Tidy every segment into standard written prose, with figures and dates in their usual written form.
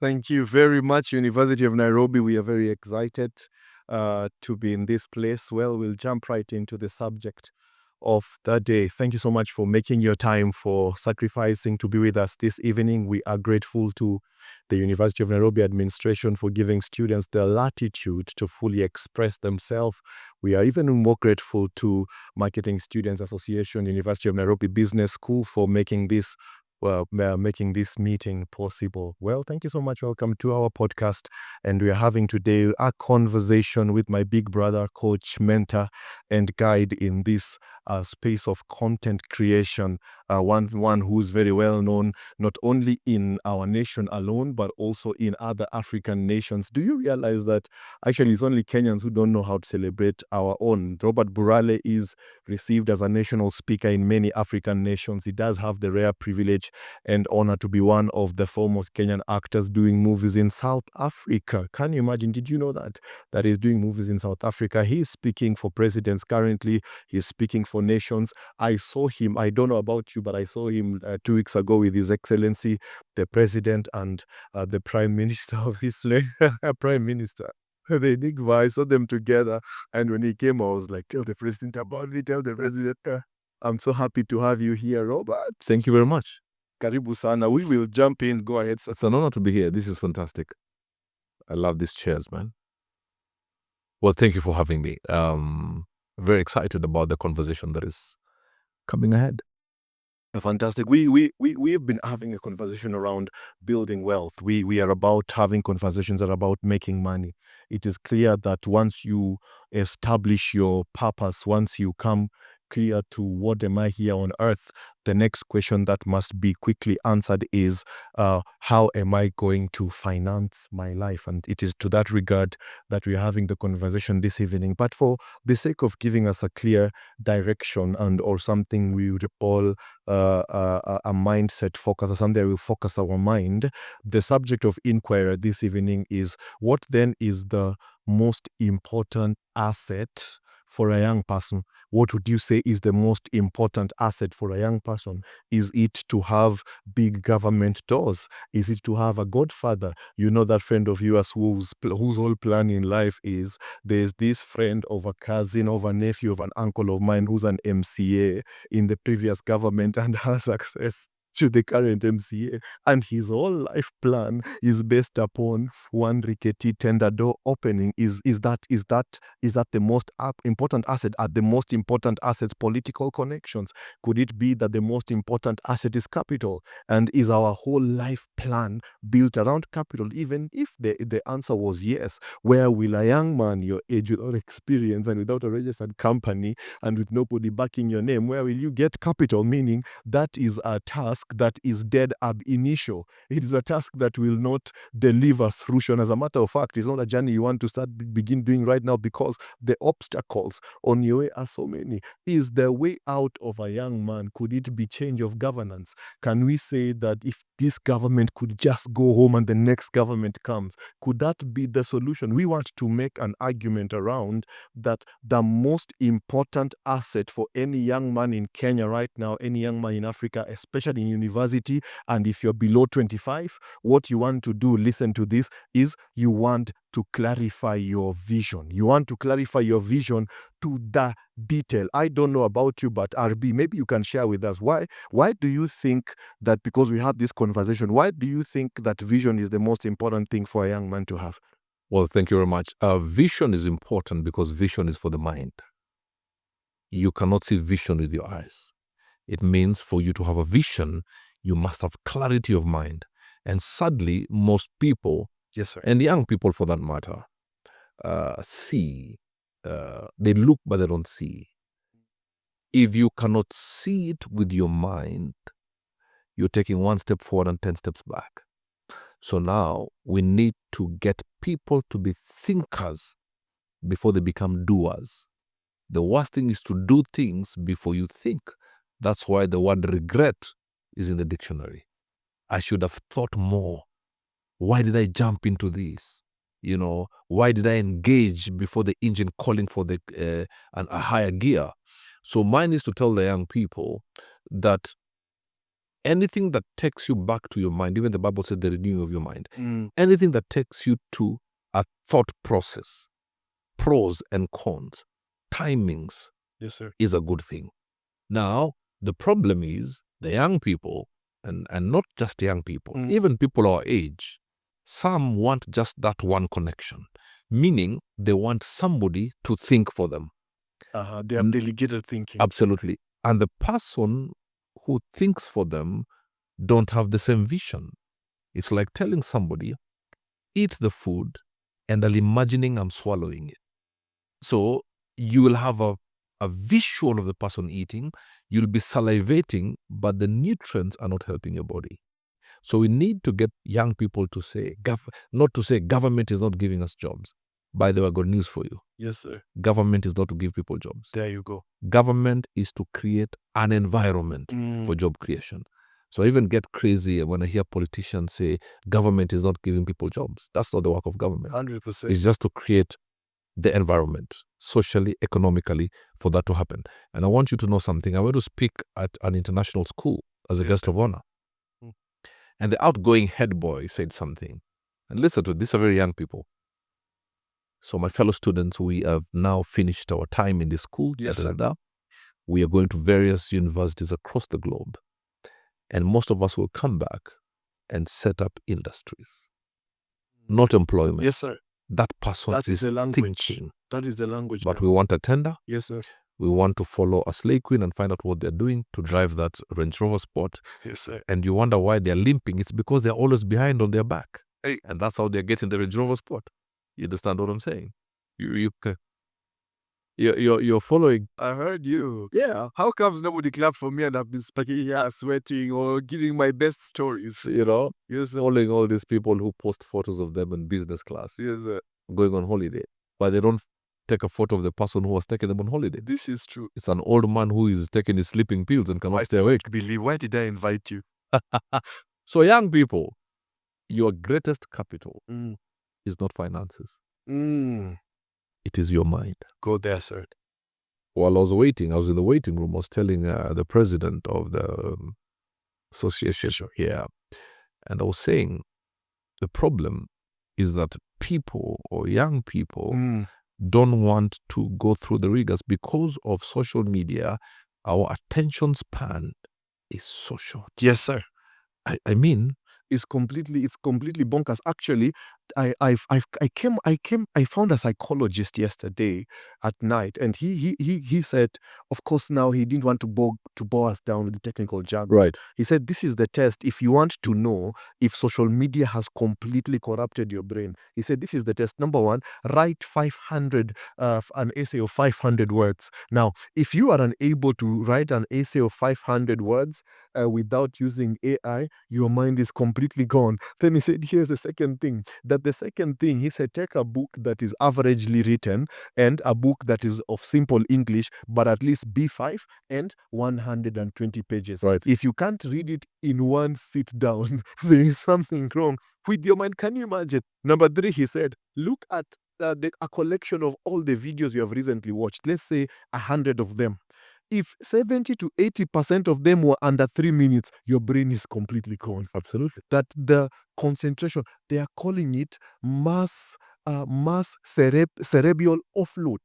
Thank you very much, University of Nairobi. We are very excited to be in this place. Well, we'll jump right into the subject of the day. Thank you so much for making your time, for sacrificing to be with us this evening. We are grateful to the University of Nairobi administration for giving students the latitude to fully express themselves. We are even more grateful to Marketing Students Association, University of Nairobi Business School for making this meeting possible. Well, thank you so much. Welcome to our podcast. And we are having today a conversation with my big brother, coach, mentor, and guide in this space of content creation. One who's very well known, not only in our nation alone, but also in other African nations. Do you realize that actually it's only Kenyans who don't know how to celebrate our own? Robert Burale is received as a national speaker in many African nations. He does have the rare privilege and honor to be one of the foremost Kenyan actors doing movies in South Africa. Can you imagine? Did you know that he's doing movies in South Africa? He's speaking for presidents currently. He's speaking for nations. I saw him, I don't know about you, but I saw him 2 weeks ago with His Excellency, the President and the Prime Minister of Israel. Prime Minister. They I saw them together. And when he came, I was like, tell the president about me, tell the president. I'm so happy to have you here, Robert. Thank you very much. Karibu sana. We will jump in. Go ahead. It's an honor to be here. This is fantastic. I love these chairs, man. Well, thank you for having me. Very excited about the conversation that is coming ahead. Fantastic. We've been having a conversation around building wealth. We are about having conversations that are about making money. It is clear that once you establish your purpose, once you come clear to what am I here on earth, the next question that must be quickly answered is how am I going to finance my life? And it is to that regard that we are having the conversation this evening. But for the sake of giving us a clear direction and or something we would call a mindset focus, or something that will focus our mind, the subject of inquiry this evening is what then is the most important asset for a young person? What would you say is the most important asset for a young person? Is it to have big government doors? Is it to have a godfather? You know, that friend of yours whose whole plan in life is there's this friend of a cousin, of a nephew, of an uncle of mine who's an MCA in the previous government and has access to the current MCA, and his whole life plan is based upon one rickety tender door opening. Is that the most important asset? Are the most important assets political connections? Could it be that the most important asset is capital? And is our whole life plan built around capital? Even if the answer was yes, where will a young man your age, without experience and without a registered company and with nobody backing your name, where will you get capital? Meaning that is a task that is dead ab initio. It is a task that will not deliver fruition. As a matter of fact, it's not a journey you want to begin doing right now, because the obstacles on your way are so many. Is the way out of a young man, could it be change of governance? Can we say that if this government could just go home and the next government comes, could that be the solution? We want to make an argument around that the most important asset for any young man in Kenya right now, any young man in Africa, especially in university, and if you're below 25, what you want to do, listen to this, is you want to clarify your vision. You want to clarify your vision to the detail. I don't know about you, but RB, maybe you can share with us why do you think that, because we had this conversation, why do you think that vision is the most important thing for a young man to have? Well, thank you very much. Vision is important because vision is for the mind. You cannot see vision with your eyes. It means for you to have a vision, you must have clarity of mind. And sadly, most people, Yes, sir. and young people for that matter, see. They look, but they don't see. If you cannot see it with your mind, you're taking one step forward and 10 steps back. So now we need to get people to be thinkers before they become doers. The worst thing is to do things before you think. That's why the word regret is in the dictionary. I should have thought more. Why did I jump into this? Why did I engage before the engine calling for a higher gear? So mine is to tell the young people that Anything that takes you back to your mind, even the Bible said the renewing of your mind, anything that takes you to a thought process, pros and cons, timings, Yes, sir. is a good thing. Now, the problem is the young people, and not just young people, even people our age, some want just that one connection, meaning they want somebody to think for them. They have delegated thinking. Absolutely. And the person who thinks for them don't have the same vision. It's like telling somebody, eat the food, and I'm imagining I'm swallowing it. So you will have a visual of the person eating, you'll be salivating, but the nutrients are not helping your body. So we need to get young people to say, not to say government is not giving us jobs. By the way, I got news for you. Yes, sir. Government is not to give people jobs. There you go. Government is to create an environment for job creation. So I even get crazy when I hear politicians say government is not giving people jobs. That's not the work of government. 100%. It's just to create the environment, socially, economically, for that to happen. And I want you to know something. I went to speak at an international school as a guest of honor. And the outgoing head boy said something. And listen to it. These are very young people. So my fellow students, we have now finished our time in this school. Yes, sir. We are going to various universities across the globe. And most of us will come back and set up industries, not employment. Yes, sir. That person is the language. thinking. That is the language. But we want a tender. Yes, sir. We want to follow a slay queen and find out what they're doing to drive that Range Rover Sport. Yes, sir. And you wonder why they're limping. It's because they're always behind on their back. Hey. And that's how they're getting the Range Rover Sport. You understand what I'm saying? You're following. I heard you. Yeah. How comes nobody clapped for me and I've been speaking here, sweating or giving my best stories? You know? Yes, sir. Following all these people who post photos of them in business class. Yes, sir. Going on holiday. But they don't take a photo of the person who was taking them on holiday. This is true. It's an old man who is taking his sleeping pills and cannot stay awake. Why did I invite you? So young people, your greatest capital is not finances. It is your mind. Go there, sir. While I was waiting, I was in the waiting room. I was telling the president of the association. Yeah. And I was saying the problem is that people or young people don't want to go through the rigors because of social media. Our attention span is so short. Yes, sir. I mean, it's completely bonkers. Actually, I found a psychologist yesterday at night, and he said, of course, now he didn't want to bore us down with the technical jargon. Right. He said, this is the test. If you want to know if social media has completely corrupted your brain, he said, this is the test. Number one, write 500 an essay of 500 words. Now, if you are unable to write an essay of 500 words without using AI, your mind is completely gone. Then he said, here's the second thing. He said, take a book that is averagely written and a book that is of simple English, but at least B5 and 120 pages. Right. If you can't read it in one sit down, there is something wrong with your mind. Can you imagine? Number 3, he said, look at a collection of all the videos you have recently watched. Let's say 100 of them. If 70 to 80% of them were under 3 minutes, your brain is completely gone. Absolutely. That the concentration, they are calling it mass cerebral offload,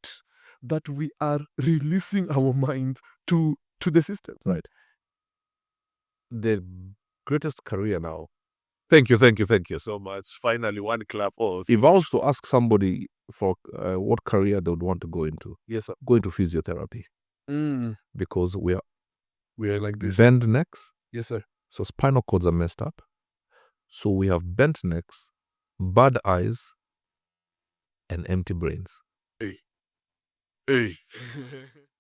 that we are releasing our mind to the systems. Right. The greatest career now. Thank you So much. Finally, one clap. If I was to ask somebody for what career they would want to go into, yes, sir. Go into physiotherapy. Because we are like this. Bent necks. Yes, sir. So spinal cords are messed up. So we have bent necks, bad eyes, and empty brains. Hey.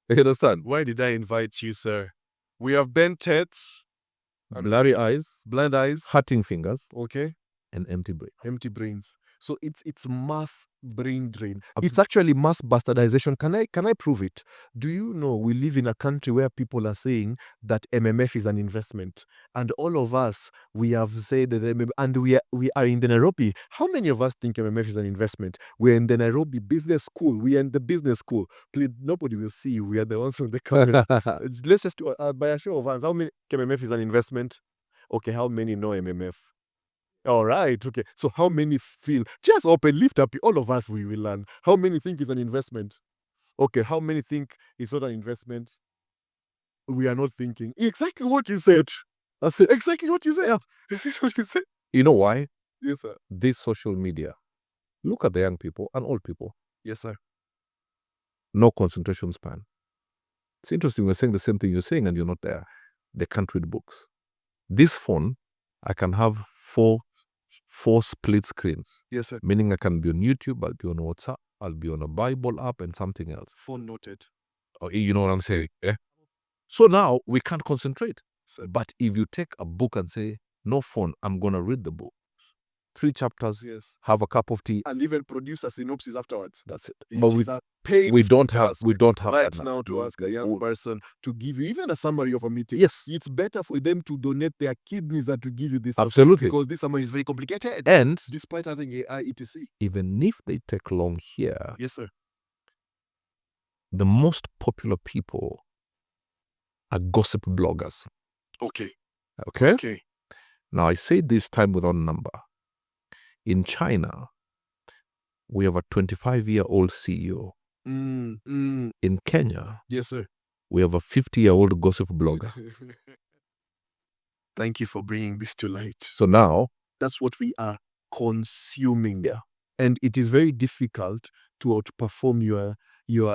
You understand? Why did I invite you, sir? We have bent heads, blurry eyes, blind eyes, hurting fingers, okay, and empty brains. So it's mass brain drain. It's actually mass bastardization. Can I prove it? Do you know we live in a country where people are saying that MMF is an investment, and all of us, we have said that MMF, and we are in the Nairobi. How many of us think MMF is an investment? We're in the Nairobi Business School. We are in the business school. Please, nobody will see you. We are the ones on the camera. Let's just do by a show of hands. How many MMF is an investment? Okay, how many know MMF? All right, okay. So how many feel? Just open, lift up. All of us, we will learn. How many think it's an investment? Okay, how many think it's not an investment? We are not thinking. Exactly what you said. That's it. Exactly what you said. Yeah. This is what you said. You know why? Yes, sir. This social media. Look at the young people and old people. Yes, sir. No concentration span. It's interesting. We're saying the same thing you're saying and you're not there. They can't read books. This phone, I can have four split screens. Yes, sir. Meaning I can be on YouTube, I'll be on WhatsApp, I'll be on a Bible app and something else. Phone noted. Oh, you know what I'm saying? Eh? So now we can't concentrate. Sir. But if you take a book and say, no phone, I'm going to read the book. 3 chapters, Yes. have a cup of tea. And even produce a synopsis afterwards. That's it. It But is a pain we don't have right that now to ask a young person to give you even a summary of a meeting. Yes. It's better for them to donate their kidneys than to give you this. Absolutely. Because this summary is very complicated. And Despite having AI, etc. even if they take long here, Yes, sir. the most popular people are gossip bloggers. Okay. Okay? Okay. Now, I say this time without number. In China, we have a 25-year-old CEO. In Kenya, Yes, sir. we have a 50-year-old gossip blogger. Thank you for bringing this to light. So now, That's what we are consuming. Yeah. And it is very difficult to outperform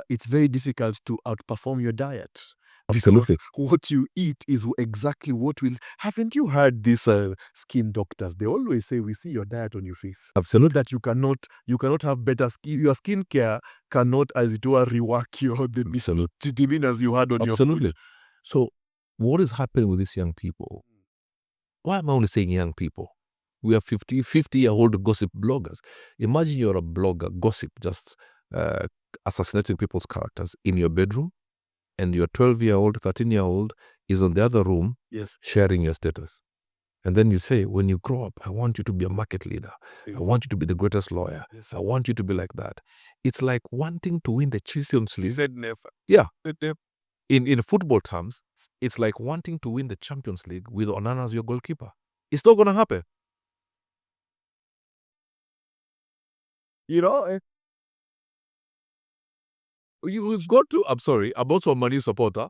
it's very difficult to outperform your diet. Absolutely. Because what you eat is exactly what will. Haven't you heard these skin doctors? They always say, we see your diet on your face. Absolutely. That you cannot have better skin. Your skincare cannot, as it were, rework the misdemeanors you had on your Absolutely. food. So what is happening with these young people? Why am I only saying young people? We are 50-year-old gossip bloggers. Imagine you're a blogger, gossip, just assassinating people's characters in your bedroom, and your 12-year-old, 13-year-old is on the other room, Yes. sharing your status. And then you say, when you grow up, I want you to be a market leader. I want you to be the greatest lawyer. Yes. I want you to be like that. It's like wanting to win the Champions He League. said never. Yeah. Said never. In football terms, it's like wanting to win the Champions League with Onana as your goalkeeper. It's not going to happen. You know, you've got to, I'm sorry, I'm also a Man U supporter,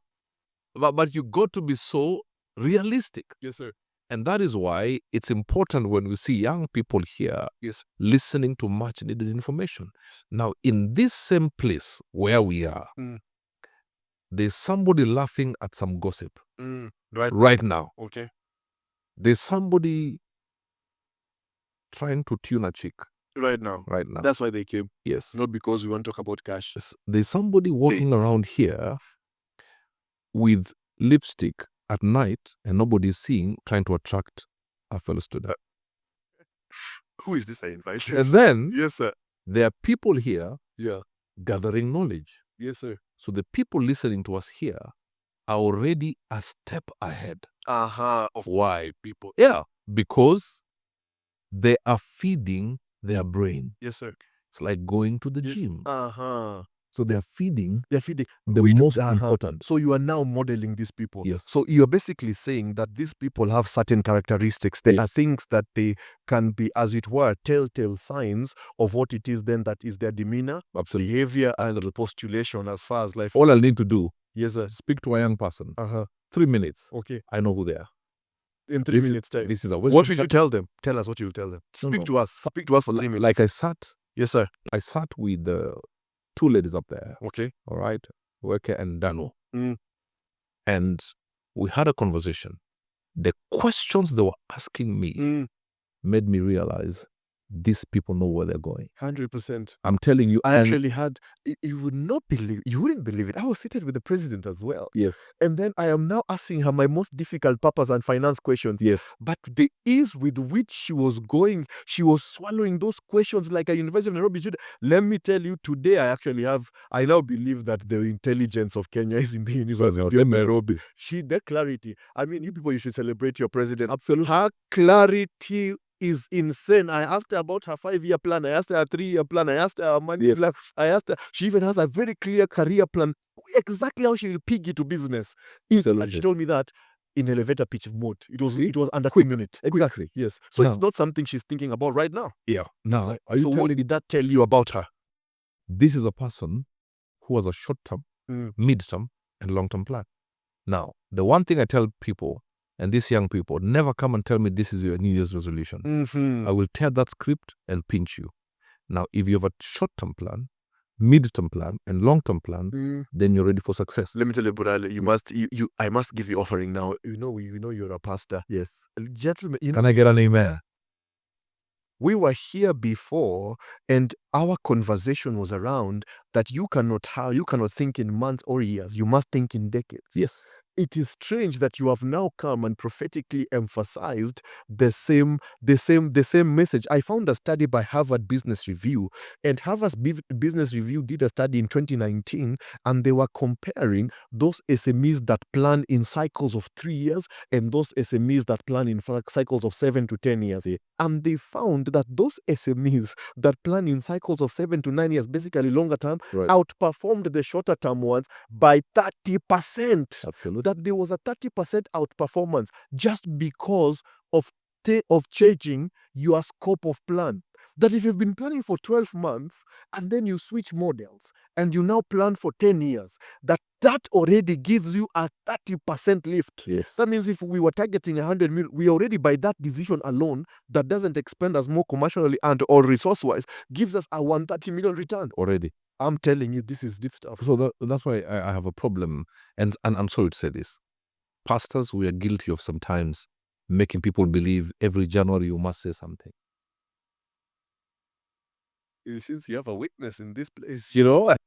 but you got to be so realistic. Yes, sir. And that is why it's important when we see young people here Yes. listening to much needed information. Now, in this same place where we are, there's somebody laughing at some gossip right now. Okay. There's somebody trying to tune a chick Right now. right now. That's why they came. Yes. Not because we want to talk about cash. There's somebody walking around here with lipstick at night and nobody's seeing, trying to attract a fellow student. Who is this I invited? And then Yes, sir. there are people here Yeah. gathering knowledge. Yes, sir. So the people listening to us here are already a step ahead. Of why people. Yeah, because they are feeding their brain. Yes, sir. It's like going to the Yes. gym. Uh-huh. So they are feeding They're feeding the most important. So you are now modeling these people. Yes. So you're basically saying that these people have certain characteristics. There are things that they can be, as it were, telltale signs of what it is then that is their demeanor, Absolutely. behavior, and the postulation as far as life. All I need to do, Yes, sir. speak to a young person. 3 minutes. Okay. I know who they are. In 3 minutes time. This is a What will you tell them? Tell us what you'll tell them. Speak to us. Speak to us for 3 minutes. Like I sat Yes, sir. with the 2 ladies up there. Okay. All right. Weke and Dano. Mm. And we had a conversation. The questions they were asking me made me realize these people know where they're going. 100%. I'm telling you. I actually had, you wouldn't believe it. I was seated with the president as well. Yes. And then I am now asking her my most difficult purpose and finance questions. Yes. But the ease with which she was swallowing those questions like a University of Nairobi student. Let me tell you, today I now believe that the intelligence of Kenya is in the University of Nairobi. The clarity. I mean, you people, you should celebrate your president. Absolutely. Her clarity is insane. I asked her about her 5-year plan. I asked her a 3-year plan. I asked her her money plan. I asked her. She even has a very clear career plan. Exactly how she will pig it to business. And she told me that in elevator pitch mode. It was under Quick. 2 minutes. Exactly. Yes. So Now- it's not something she's thinking about right now. Yeah. Now, are you So what telling did that tell you about her? this is a person who has a short-term, mid-term, and long-term plan? Now, the one thing I tell people, and these young people, never come and tell me this is your New Year's resolution. I will tear that script and pinch you. Now, if you have a short-term plan, mid-term plan, and long-term plan, then you're ready for success. Let me tell you, Burale, I must give you offering now. You know you're a pastor. Yes. Gentlemen, Can I get an amen? we were here before, and our conversation was around that you cannot think in months or years. You must think in decades. Yes. It is strange that you have now come and prophetically emphasized the same message. I found a study by Harvard Business Review, and Harvard Business Review did a study in 2019, and they were comparing those SMEs that plan in cycles of 3 years and those SMEs that plan in cycles of 7 to 10 years. And they found that those SMEs that plan in cycles of 7 to 9 years, basically longer term, outperformed the shorter term ones by 30%. Absolutely. That there was a 30% outperformance just because of changing your scope of plan. That if you've been planning for 12 months and then you switch models and you now plan for 10 years, that already gives you a 30% lift. Yes. That means if we were targeting 100 million, we already, by that decision alone, that doesn't expend us more commercially and or resource-wise, gives us a 130 million return. Already. I'm telling you, this is deep stuff. So that's why I have a problem, and I'm sorry to say this. Pastors, we are guilty of sometimes making people believe every January you must say something. Since you have a witness in this place,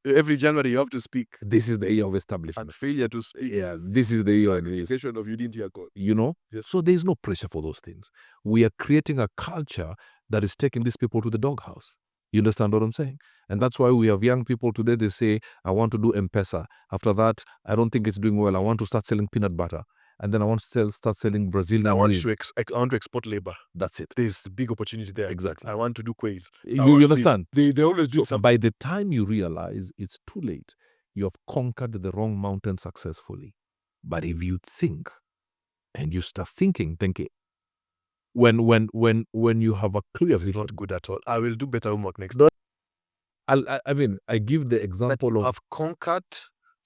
every January you have to speak. This is the year of establishment. And failure to speak. Yes, this is the year of indication of you didn't hear God. Yes. So there is no pressure for those things. We are creating a culture that is taking these people to the doghouse. You understand what I'm saying? And that's why we have young people today, they say, I want to do M-Pesa. After that, I don't think it's doing well. I want to start selling peanut butter. And then I want to start selling Brazilian I want to export labor. That's it. There's a big opportunity there. Exactly. I want to do quail. You understand? They always do so by the time you realize it's too late, you have conquered the wrong mountain successfully. But if you think, and you start thinking, when you have a clear vision. It's not good at all. I will do better homework next time. I give the example of have conquered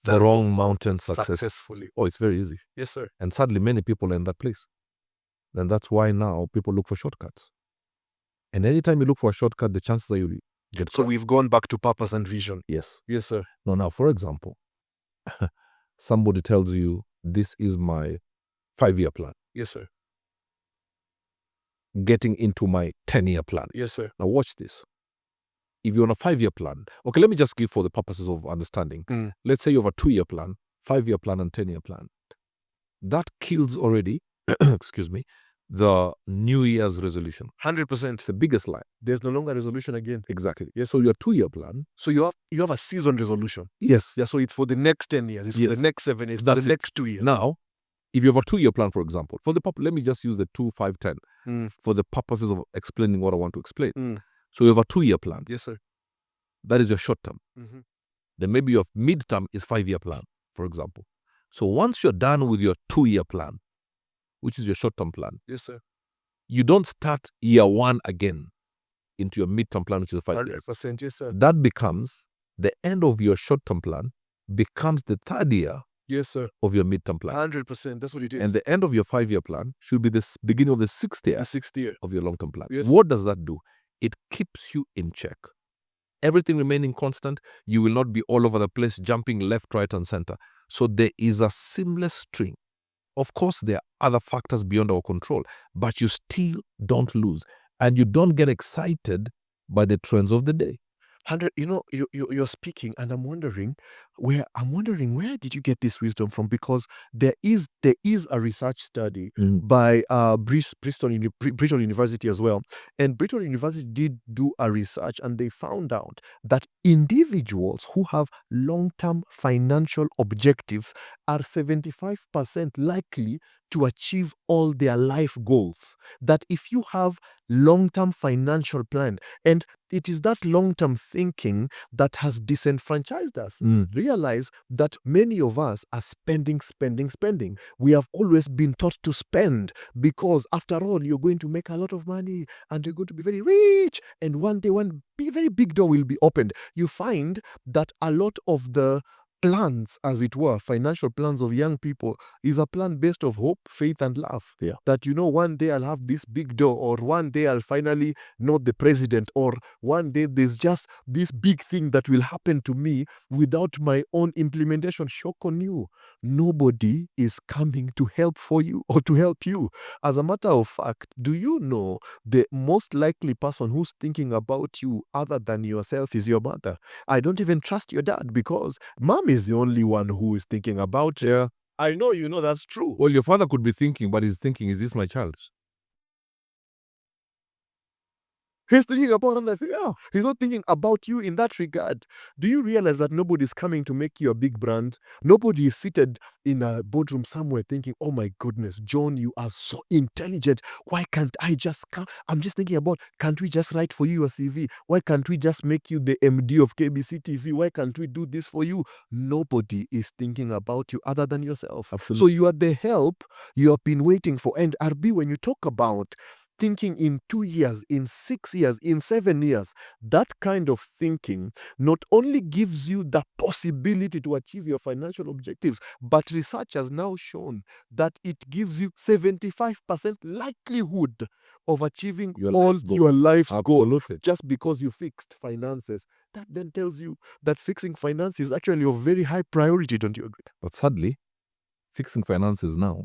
the wrong mountain successfully. Oh, it's very easy. Yes, sir. And sadly, many people are in that place. And that's why now people look for shortcuts. And anytime you look for a shortcut, the chances are you get So we've gone back to purpose and vision. Yes. Yes, sir. Now, for example, somebody tells you, this is my 5-year plan. Yes, sir. Getting into my 10-year plan. Yes, sir. Now watch this. If you're on a 5-year plan, okay, let me just give for the purposes of understanding. Let's say you have a 2-year plan, 5-year plan, and 10-year plan. That kills already, excuse me, the New Year's resolution. 100%. The biggest lie. There's no longer resolution again. Exactly. Yes. So your 2-year plan. So you have a season resolution. Yes. Yeah. So it's for the next 10 years. It's for the next 7 years. That's for the next 2 years. Now, if you have a 2-year plan, for example, let me just use the 2, 5, 10 for the purposes of explaining what I want to explain. So you have a 2-year plan. Yes, sir. That is your short term. Then maybe your mid-term is 5-year plan, for example. So once you're done with your 2-year plan, which is your short-term plan. Yes, sir. You don't start year 1 again into your mid-term plan, which is 5 years. 100%, yes, sir. That becomes the end of your short-term plan, becomes the 3rd year. Yes, sir. Of your mid-term plan. 100%. That's what it is. And the end of your 5-year plan should be the beginning of the 6th year. The 6th year. Of your long-term plan. Yes. What does that do? It keeps you in check. Everything remaining constant, you will not be all over the place, jumping left, right, and center. So there is a seamless string. Of course, there are other factors beyond our control, but you still don't lose. And you don't get excited by the trends of the day. 100, you're speaking, and I'm wondering where did you get this wisdom from? Because there is a research study by Bristol University as well, and Bristol University did do a research, and they found out that individuals who have long-term financial objectives are 75% likely to achieve all their life goals. That if you have long-term financial plan, and It is that long-term thinking that has disenfranchised us. Realize that many of us are spending. We have always been taught to spend because, after all, you're going to make a lot of money and you're going to be very rich. And one day, one very big door will be opened. You find that a lot of the plans, as it were, financial plans of young people is a plan based of hope, faith, and love. Yeah. That, one day I'll have this big door, or one day I'll finally know the president, or one day there's just this big thing that will happen to me without my own implementation. Shock on you. Nobody is coming to help for you or to help you. As a matter of fact, do you know the most likely person who's thinking about you other than yourself is your mother? I don't even trust your dad because mom is the only one who is thinking about you. Yeah. I know you know that's true. Well, your father could be thinking, but he's thinking, is this my child? He's thinking about other things. Yeah, he's not thinking about you in that regard. Do you realize that nobody's coming to make you a big brand? Nobody is seated in a boardroom somewhere thinking, oh my goodness, John, you are so intelligent. Why can't I just come? I'm just thinking about, can't we just write for you a CV? Why can't we just make you the MD of KBC TV? Why can't we do this for you? Nobody is thinking about you other than yourself. Absolutely. So you are the help you have been waiting for. And RB, when you talk about thinking in 2 years, in 6 years, in 7 years, that kind of thinking not only gives you the possibility to achieve your financial objectives, but research has now shown that it gives you 75% likelihood of achieving all your life's goals just because you fixed finances. That then tells you that fixing finances is actually of very high priority, don't you agree? But sadly, fixing finances now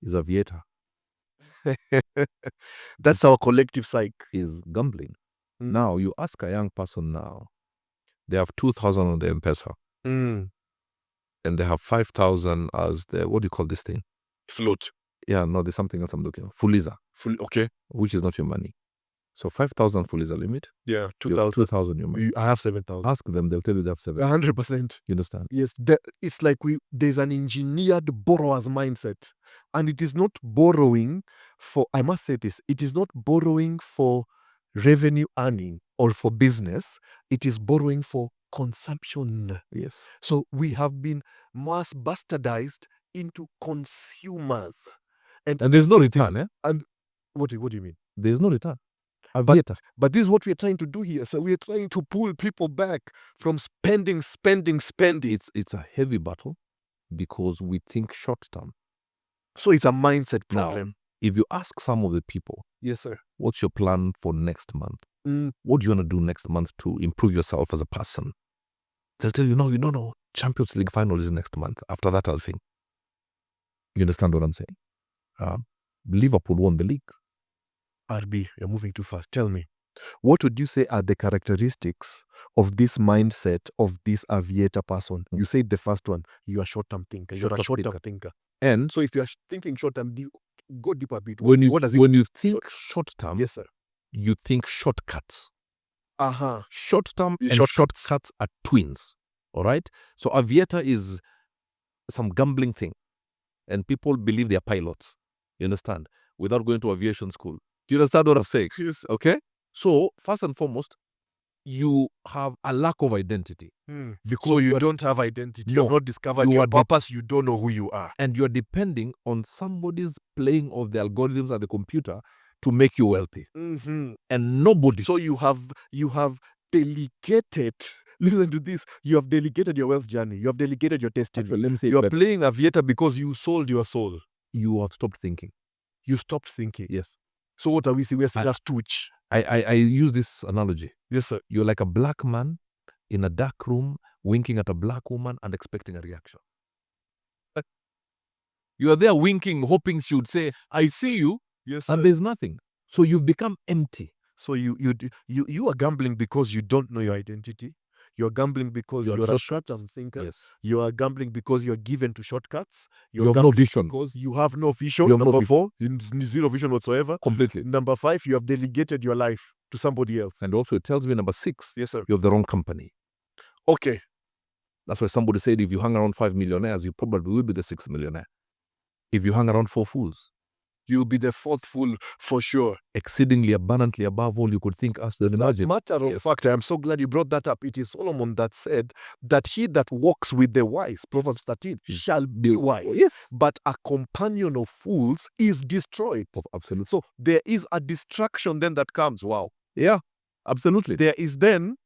is a Vieta. That's our collective psyche. Is gambling. Now, you ask a young person now, they have 2,000 on the M-Pesa. And they have 5,000 as the, what do you call this thing? Float. Yeah, no, there's something else I'm looking for. Fuliza. Okay. Which is not your money. So 5,000 Fuliza limit. Yeah, 2,000. 2,000 your money. I have 7,000. Ask them, they'll tell you they have 7. 100%. You understand? Yes, it's like there's an engineered borrower's mindset. And it is not borrowing for, I must say this, it is not borrowing for revenue earning or for business. It is borrowing for consumption. Yes. So we have been mass bastardized into consumers. And there's no return, eh? And what do you mean? There's no return. But this is what we're trying to do here. So we're trying to pull people back from spending. It's a heavy battle because we think short term. So it's a mindset problem. Now, if you ask some of the people, yes, sir, what's your plan for next month? What do you want to do next month to improve yourself as a person? They'll tell you, no, Champions League final is next month. After that, I'll think. You understand what I'm saying? Liverpool won the league. RB, you're moving too fast. Tell me, what would you say are the characteristics of this mindset of this aviator person? You said the first one, you are short-term thinker. You're a short-term thinker. And so if you're thinking short-term, go deeper a bit. When you think short-term, yes, sir, you think shortcuts. Short-term and shortcuts are twins. All right? So aviator is some gambling thing. And people believe they're pilots. You understand? Without going to aviation school. Do you understand what I'm saying? Yes. Okay? So, first and foremost, you have a lack of identity. Because so you don't have identity. You have not discovered your purpose. You don't know who you are. And you're depending on somebody's playing of the algorithms at the computer to make you wealthy. And nobody. So you have delegated. Listen to this. You have delegated your wealth journey. You have delegated your destiny. Actually, let me say you are playing aviator because you sold your soul. You have stopped thinking. You stopped thinking. Yes. So what are we saying? We're just twitch. I use this analogy. Yes, sir. You're like a black man in a dark room, winking at a black woman and expecting a reaction. You are there winking, hoping she would say, I see you. Yes, sir. And there's nothing. So you've become empty. So you are gambling because you don't know your identity. You're gambling because you're a short-term thinker. Yes. You are gambling because you're given to shortcuts. You have no vision. Because you have no vision. Number 4, zero vision whatsoever. Completely. Number 5, you have delegated your life to somebody else. And also it tells me number 6, yes, sir, you have the wrong company. Okay. That's why somebody said if you hang around 5 millionaires, you probably will be the 6th millionaire. If you hang around 4 fools, You'll be the fourth fool for sure. Exceedingly abundantly above all you could think, ask, and imagine. Matter of fact, I'm so glad you brought that up. It is Solomon that said that he that walks with the wise, Proverbs 13, shall be wise. Yes. But a companion of fools is destroyed. Absolutely. So there is a distraction then that comes. Wow. Yeah, absolutely. There is then,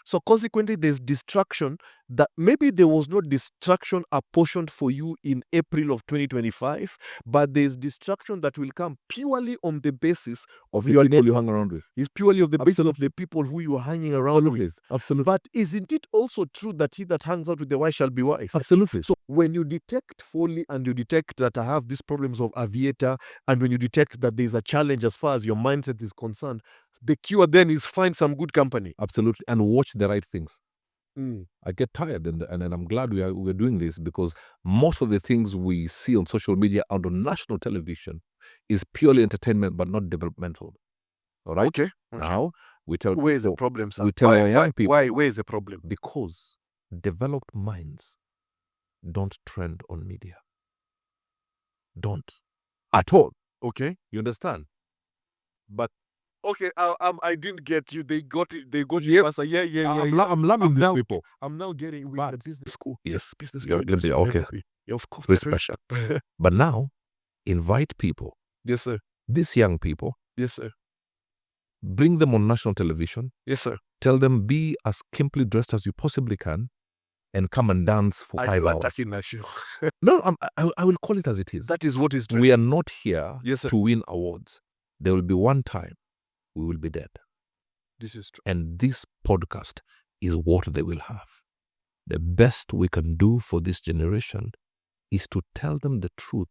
so consequently there's distraction that maybe there was no distraction apportioned for you in April of 2025, but there's distraction that will come purely on the basis of your people you hang around with. It's purely of the basis of the people who you are hanging around with. Absolutely. But isn't it also true that he that hangs out with the wise shall be wise? Absolutely. So when you detect fully and you detect that I have these problems of aviator, and when you detect that there's a challenge as far as your mindset is concerned, the cure then is find some good company. Absolutely. And watch the right things. Mm. I get tired, and I'm glad we're doing this, because most of the things we see on social media and on national television is purely entertainment but not developmental. All right? Okay. Now, we tell where is the people, problem, sir? we tell our young people. Where is the problem? Because developed minds don't trend on media. Don't. At all. Okay. You understand? But okay, I didn't get you. They got it. They got you. Pastor. Yeah. I'm loving these people. I'm now getting with the business school. Yes, business school. Okay. Yeah, of course. Very special. But now, invite people. Yes, sir. These young people. Yes, sir. Bring them on national television. Yes, sir. Tell them, be as skimpily dressed as you possibly can, and come and dance for 5 hours. No, I will call it as it is. That is what is true. We are not here yes, sir. to win awards. There will be one time we will be dead. This is true. And this podcast is what they will have. The best we can do for this generation is to tell them the truth,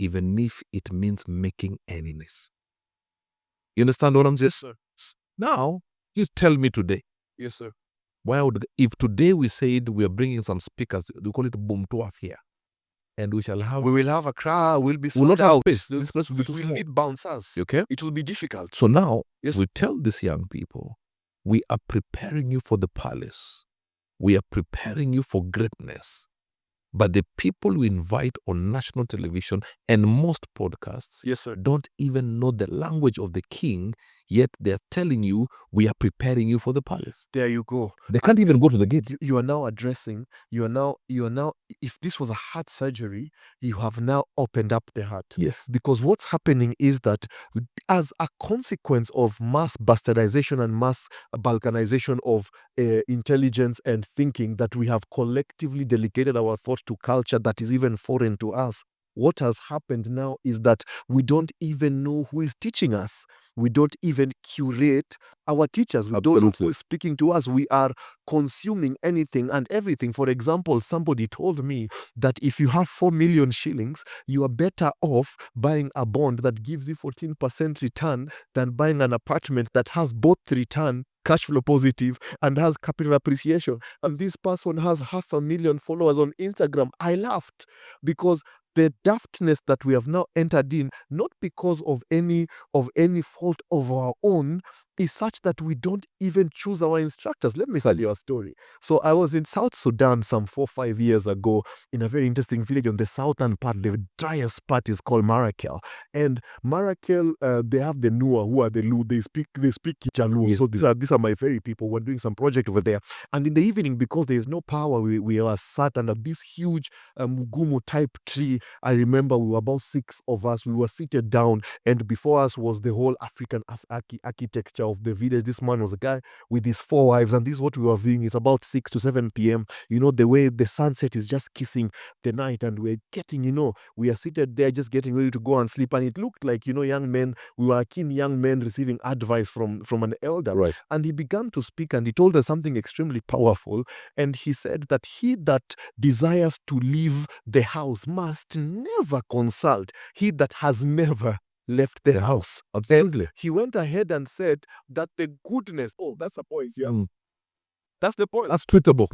even if it means making enemies. You understand what I'm saying? Yes, sir. Now, you tell me today. Yes, sir. If today we said we are bringing some speakers, we call it boom to here, and we will have a crowd. We'll be sold out. This place will be too we'll small. need bouncers. Okay, it will be difficult. So now, yes, we tell these young people, we are preparing you for the palace. We are preparing you for greatness. But the people we invite on national television and most podcasts, yes, sir, don't even know the language of the king, yet they're telling you, we are preparing you for the palace. There you go. They can't even go to the gate. You are now addressing, you are now, if this was a heart surgery, you have now opened up the heart. Yes. Because what's happening is that as a consequence of mass bastardization and mass balkanization of intelligence and thinking, that we have collectively delegated our thought to culture that is even foreign to us, what has happened now is that we don't even know who is teaching us. We don't even curate our teachers. We don't know who is speaking to us. We are consuming anything and everything. For example, somebody told me that if you have 4 million shillings, you are better off buying a bond that gives you 14% return than buying an apartment that has both return, cash flow positive, and has capital appreciation. And this person has 500,000 followers on Instagram. I laughed because the daftness that we have now entered in, not because of any fault of our own, is such that we don't even choose our instructors. Let me tell you a story. So I was in South Sudan some 4 or 5 years ago in a very interesting village on the southern part. The driest part is called Marakel. And Marakel, they have the Nua, who are the Lu. They speak Jalu. Yes. So these are my very people. We're doing some project over there. And in the evening, because there is no power, we are sat under this huge Mugumu type tree. I remember we were about 6 of us. We were seated down, and before us was the whole African architecture of the village. This man was a guy with his 4 wives, and this is what we were viewing. It's about 6 to 7 p.m. You know, the way the sunset is just kissing the night, and we're getting, we are seated there just getting ready to go and sleep. And it looked like, young men, we were keen young men receiving advice from an elder. Right. And he began to speak, and he told us something extremely powerful. And he said that he that desires to leave the house must never consult he that has never left the house. Absolutely. And he went ahead and said that the goodness, that's a point, yeah. That's the point. That's tweetable.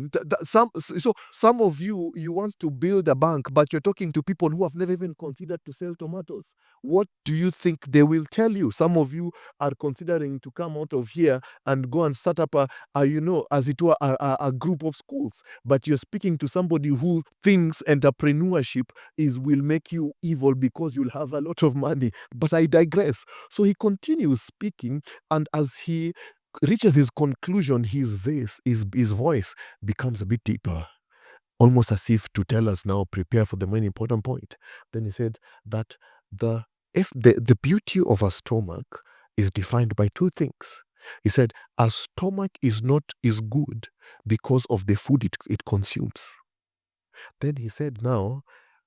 Some of you want to build a bank, but you're talking to people who have never even considered to sell tomatoes. What do you think they will tell you? Some of you are considering to come out of here and go and start up as it were, a group of schools. But you're speaking to somebody who thinks entrepreneurship will make you evil because you'll have a lot of money. But I digress. So he continues speaking, and as he reaches his conclusion, his voice becomes a bit deeper, almost as if to tell us now, prepare for the main important point. Then he said that the beauty of a stomach is defined by two things. He said a stomach is good because of the food it consumes. Then he said now,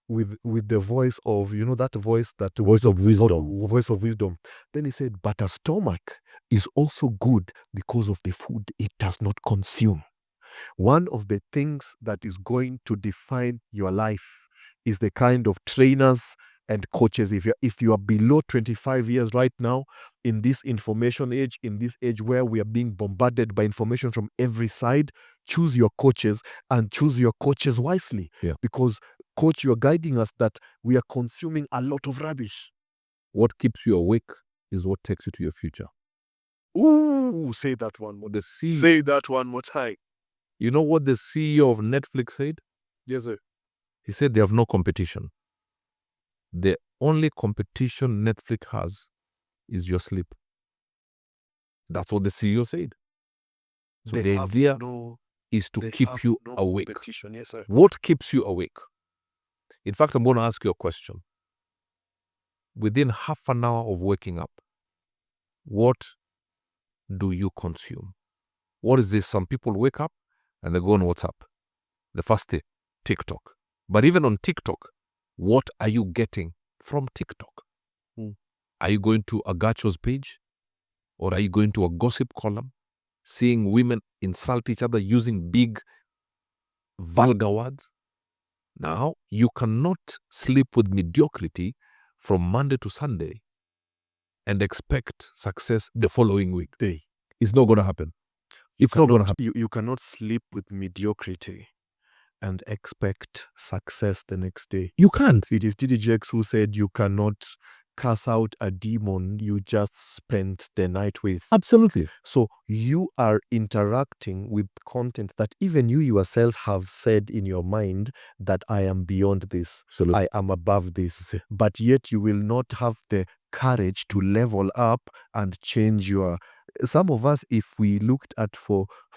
with the voice of, that voice of wisdom. Then he said, but a stomach is also good because of the food it does not consume. One of the things that is going to define your life is the kind of trainers and coaches. If you are below 25 years right now, in this information age, in this age where we are being bombarded by information from every side, choose your coaches, and choose your coaches wisely. Yeah. Because, coach, you're guiding us that we are consuming a lot of rubbish. What keeps you awake is what takes you to your future. Ooh, say that one more. Say that one more time. You know what the CEO of Netflix said? Yes, sir. He said they have no competition. The only competition Netflix has is your sleep. That's what the CEO said. So the idea is to keep you awake. Yes, sir. What keeps you awake? In fact, I'm going to ask you a question. Within half an hour of waking up, what do you consume? What is this? Some people wake up and they go on WhatsApp. The first day, TikTok. But even on TikTok, what are you getting from TikTok? Are you going to Agacho's page? Or are you going to a gossip column, seeing women insult each other using big, vulgar words? Now, you cannot sleep with mediocrity from Monday to Sunday and expect success the following week. It's not going to happen. It's not going to happen. You cannot sleep with mediocrity and expect success the next day. You can't. It is TD Jakes who said you cannot cast out a demon you just spent the night with. Absolutely. So you are interacting with content that even you yourself have said in your mind that I am beyond this. Absolutely. I am above this. But yet you will not have the courage to level up and change your... Some of us, if we looked at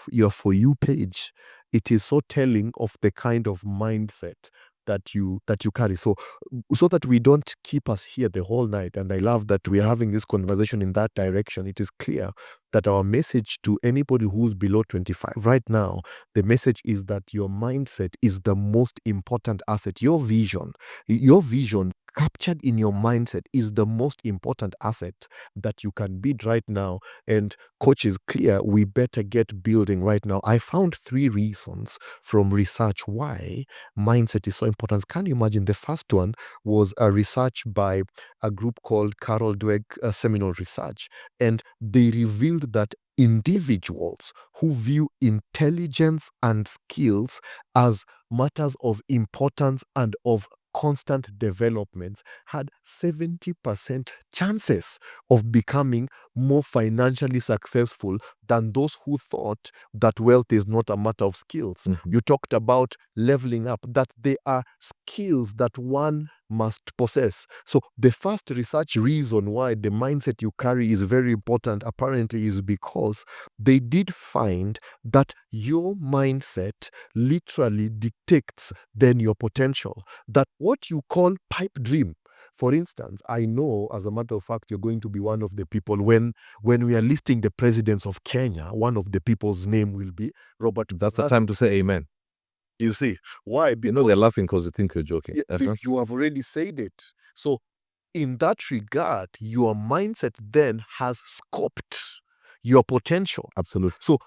your For You page, it is so telling of the kind of mindset that you carry. So that we don't keep us here the whole night, and I love that we are having this conversation in that direction. It is clear that our message to anybody who's below 25 right now, the message is that your mindset is the most important asset. Your vision captured in your mindset is the most important asset that you can build right now. And coach, is clear, we better get building right now. I found 3 reasons from research why mindset is so important. Can you imagine? The first one was a research by a group called Carol Dweck Seminole Research, and they revealed that individuals who view intelligence and skills as matters of importance and of constant developments had 70% chances of becoming more financially successful than those who thought that wealth is not a matter of skills. Mhm. You talked about leveling up, that they are skills that one must possess. So the first research reason why the mindset you carry is very important apparently is because they did find that your mindset literally dictates then your potential. That what you call pipe dream. For instance, I know, as a matter of fact, you're going to be one of the people when we are listing the presidents of Kenya, one of the people's name will be Robert. That's the time to say amen. You see, why? Because they're laughing because they think you're joking. You have already said it. So in that regard, your mindset then has scoped your potential. Absolutely. So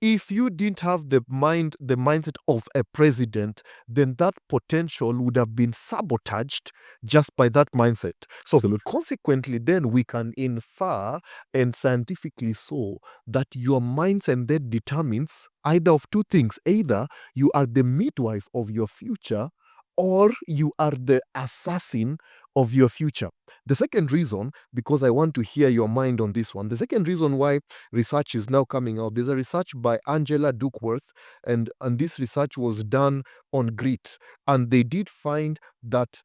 If you didn't have the mindset of a president, then that potential would have been sabotaged just by that mindset. So consequently, then we can infer, and scientifically so, that your mindset then determines either of two things. Either you are the midwife of your future, or you are the assassin of your future. The second reason, because I want to hear your mind on this one, the second reason why research is now coming out, there's a research by Angela Duckworth, and this research was done on grit, and they did find that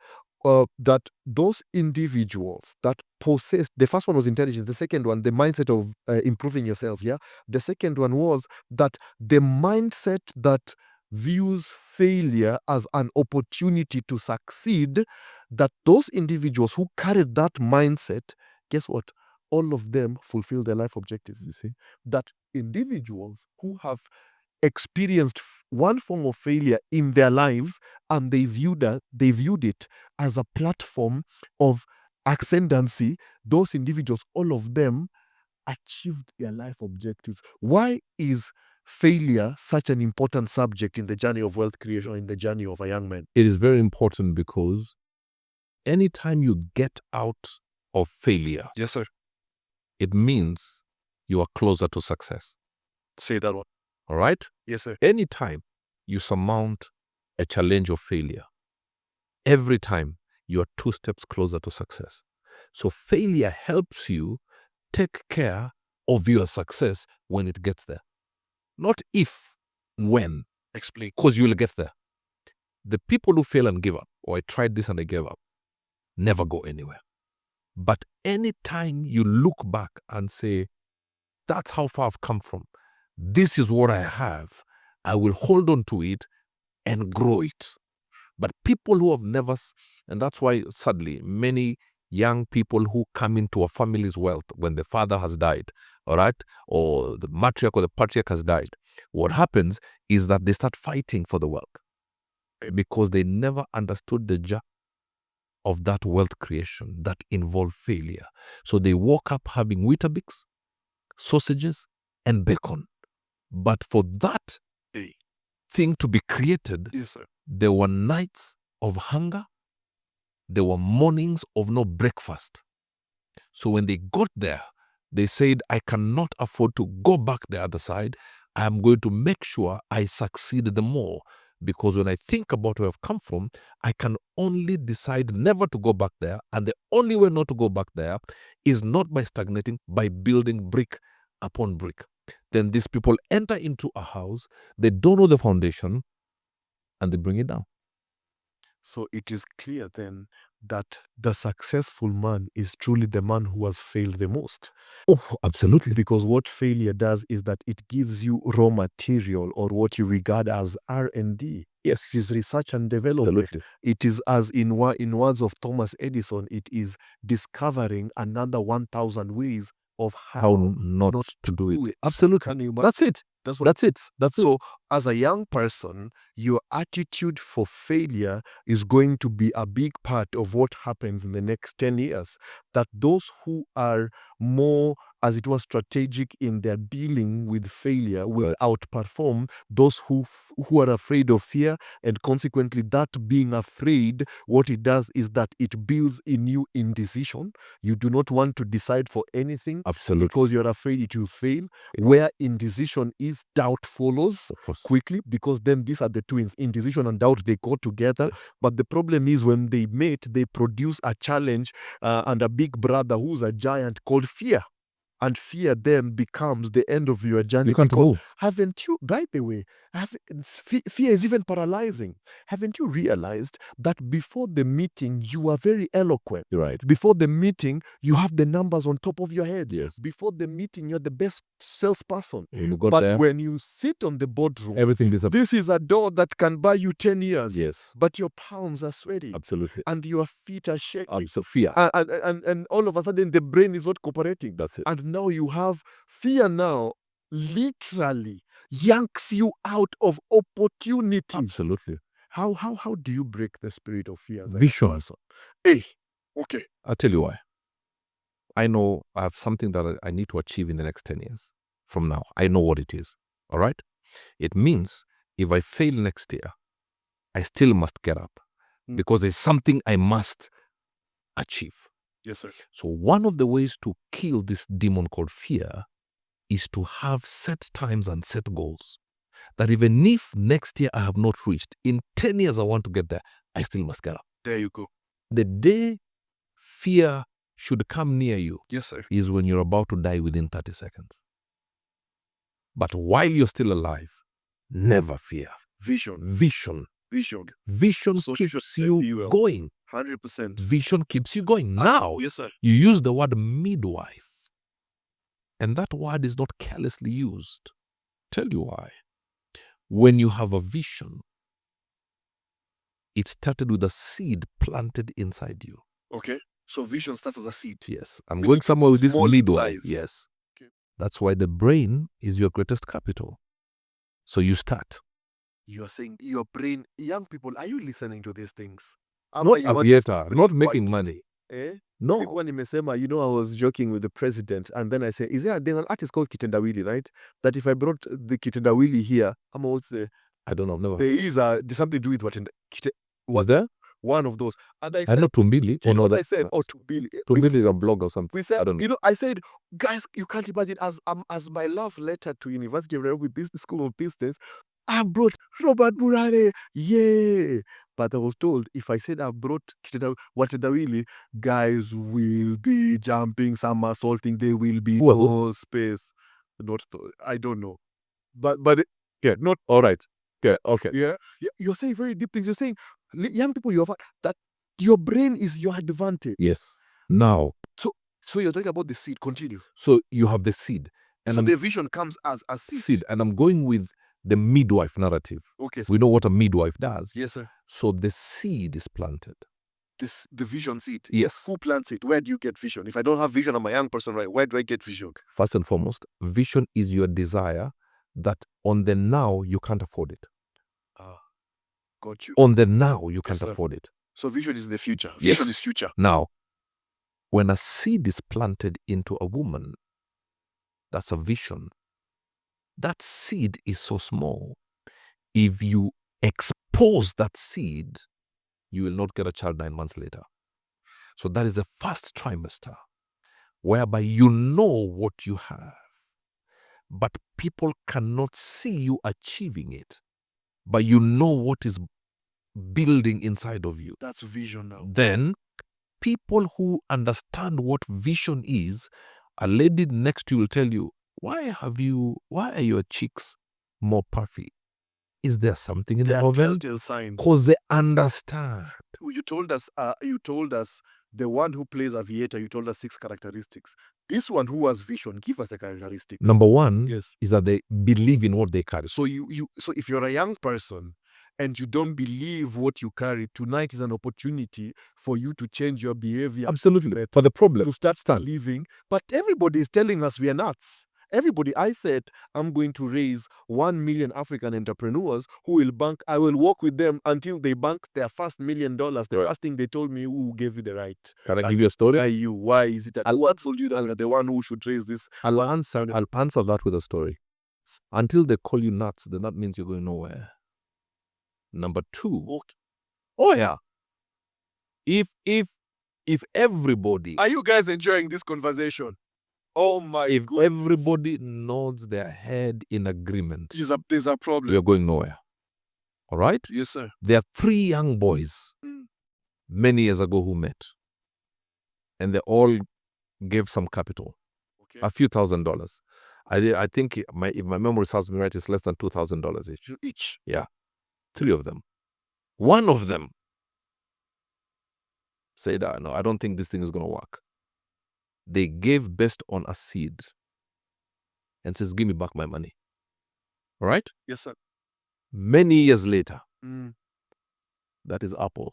that those individuals that possessed, the first one was intelligence, the second one, the mindset of improving yourself, yeah? The second one was that the mindset that views failure as an opportunity to succeed, that those individuals who carried that mindset, guess what? All of them fulfill their life objectives, you see? That individuals who have experienced one form of failure in their lives, and they viewed it as a platform of ascendancy, those individuals, all of them achieved their life objectives. Why is failure such an important subject in the journey of wealth creation, in the journey of a young man? It is very important because anytime you get out of failure, Yes, sir. it means you are closer to success. Say that one. All right? Yes, sir. Anytime you surmount a challenge of failure, every time you are 2 steps closer to success. So failure helps you take care of your success when it gets there. Not if, when. Explain. Because you will get there. The people who fail and give up, or I tried this and I gave up, never go anywhere. But anytime you look back and say, that's how far I've come from, this is what I have, I will hold on to it and grow it. But people who have never, and that's why sadly many young people who come into a family's wealth when the father has died, all right, or the matriarch or the patriarch has died, what happens is that they start fighting for the wealth because they never understood the journey of that wealth creation that involved failure. So they woke up having Weetabix, sausages, and bacon. But for that thing to be created, yes, sir, there were nights of hunger, there were mornings of no breakfast. So when they got there, they said, I cannot afford to go back the other side. I am going to make sure I succeed the more. Because when I think about where I've come from, I can only decide never to go back there. And the only way not to go back there is not by stagnating, by building brick upon brick. Then these people enter into a house, they don't know the foundation, and they bring it down. So it is clear then that the successful man is truly the man who has failed the most. Oh, absolutely. Because what failure does is that it gives you raw material, or what you regard as R&D. Yes. It is research and development. Absolutely. It is, as in words of Thomas Edison, it is discovering another 1,000 ways of how not to do it. Absolutely. Can you That's it. That's it. So as a young person, your attitude for failure is going to be a big part of what happens in the next 10 years. That those who are more, as it was, strategic in their dealing with failure will outperform those who are afraid of fear, and consequently that being afraid, what it does is that it builds in you indecision. You do not want to decide for anything. Absolutely. Because you're afraid it will fail. Where indecision is, doubt follows quickly, because then these are the twins. Indecision and doubt, they go together. Yes. But the problem is when they mate, they produce a challenge and a big brother who's a giant called fear. And fear then becomes the end of your journey. You can't because go. Haven't you, by the way, fear is even paralyzing. Haven't you realized that before the meeting, you are very eloquent? You're right. Before the meeting, you have the numbers on top of your head. Yes. Before the meeting, you're the best salesperson. When you got But there, when you sit on the boardroom, everything disappears. this is a door that can buy you 10 years. Yes. But your palms are sweaty. Absolutely. And your feet are shaking. Fear. And all of a sudden, the brain is not cooperating. That's it. And now you have fear now literally yanks you out of opportunity. Absolutely. How do you break the spirit of fear as a Vision. person? Hey, okay. I'll tell you why. I know I have something that I need to achieve in the next 10 years from now. I know what it is. All right? It means if I fail next year, I still must get up because there's something I must achieve. Yes, sir. So one of the ways to kill this demon called fear is to have set times and set goals. That even if next year I have not reached, in 10 years I want to get there, I still must get up. There you go. The day fear should come near you Yes, sir. is when you're about to die within 30 seconds. But while you're still alive, never fear. Vision. Vision. Vision. Vision So keeps you going. 100%. Vision keeps you going. Now, Yes, sir. you use the word midwife. And that word is not carelessly used. Tell you why. When you have a vision, it started with a seed planted inside you. Okay. So vision starts as a seed. Yes. I'm going somewhere with this Small midwife. size. Yes. Okay. That's why the brain is your greatest capital. So you start. You're saying your brain, young people, are you listening to these things? Not aviator, not making money. Eh? No. When nimesema, I was joking with the president, and then I say, there's an artist called Kitendawili, right? That if I brought the Kitendawili here, I'm also I don't know, never. there's something to do with what Was there? one of those. And I I said, know Tumbili. do you know what that. I said? Oh, Tumbili. Tumbili is a blog or something. We said, I don't know. I said, guys, you can't imagine, as my love letter to University of Nairobi Business School of Business, I brought Robert Burale. Yay! But I was told if I said I brought Watedawili, guys will be jumping, somersaulting, there will be no space. I don't know. But yeah, not all right. Yeah, okay. Yeah, you're saying very deep things. You're saying, young people, that your brain is your advantage. Yes. Now. So you're talking about the seed. Continue. So you have the seed. And so the vision comes as a seed. And I'm going with the midwife narrative. Okay. We know what a midwife does. Yes, sir. So the seed is planted. The vision seed. Yes. Who plants it? Where do you get vision? If I don't have vision, I'm a young person, right? Where do I get vision? First and foremost, vision is your desire that on the now you can't afford it. Got you. On the now you can't afford it. So vision is the future. Yes. Vision is future. Now, when a seed is planted into a woman, that's a vision. That seed is so small. If you expose that seed, you will not get a child 9 months later. So that is the first trimester, whereby you know what you have, but people cannot see you achieving it, but you know what is building inside of you. That's vision now. Then people who understand what vision is, a lady next to you will tell you, why are your cheeks more puffy? Is there something in the oven? Because they understand. You told us the one who plays aviator, you told us 6 characteristics. This one who has vision, give us the characteristics. Number 1 is that they believe in what they carry. So so if you're a young person and you don't believe what you carry, tonight is an opportunity for you to change your behavior. Absolutely. For the problem, to start living. But everybody is telling us we are nuts. Everybody, I said, I'm going to raise 1 million African entrepreneurs who will bank. I will work with them until they bank their first $1 million. The first thing they told me, who gave you the right? Can I give you a story? Why is it that I told you that the one who should raise this? I'll answer that with a story. Until they call you nuts, then that means you're going nowhere. Number 2. Oh yeah. If everybody, are you guys enjoying this conversation? Oh my! If goodness. Everybody nods their head in agreement, there's a problem. We are going nowhere. All right? Yes, sir. There are 3 young boys many years ago who met, and they all gave some capital, a few $1,000s. I think if my memory serves me right, it's less than $2,000 each. Yeah, 3 of them. One of them said, "No, I don't think this thing is going to work." They gave based on a seed and says, "Give me back my money." All right? Yes, sir. Many years later, that is Apple.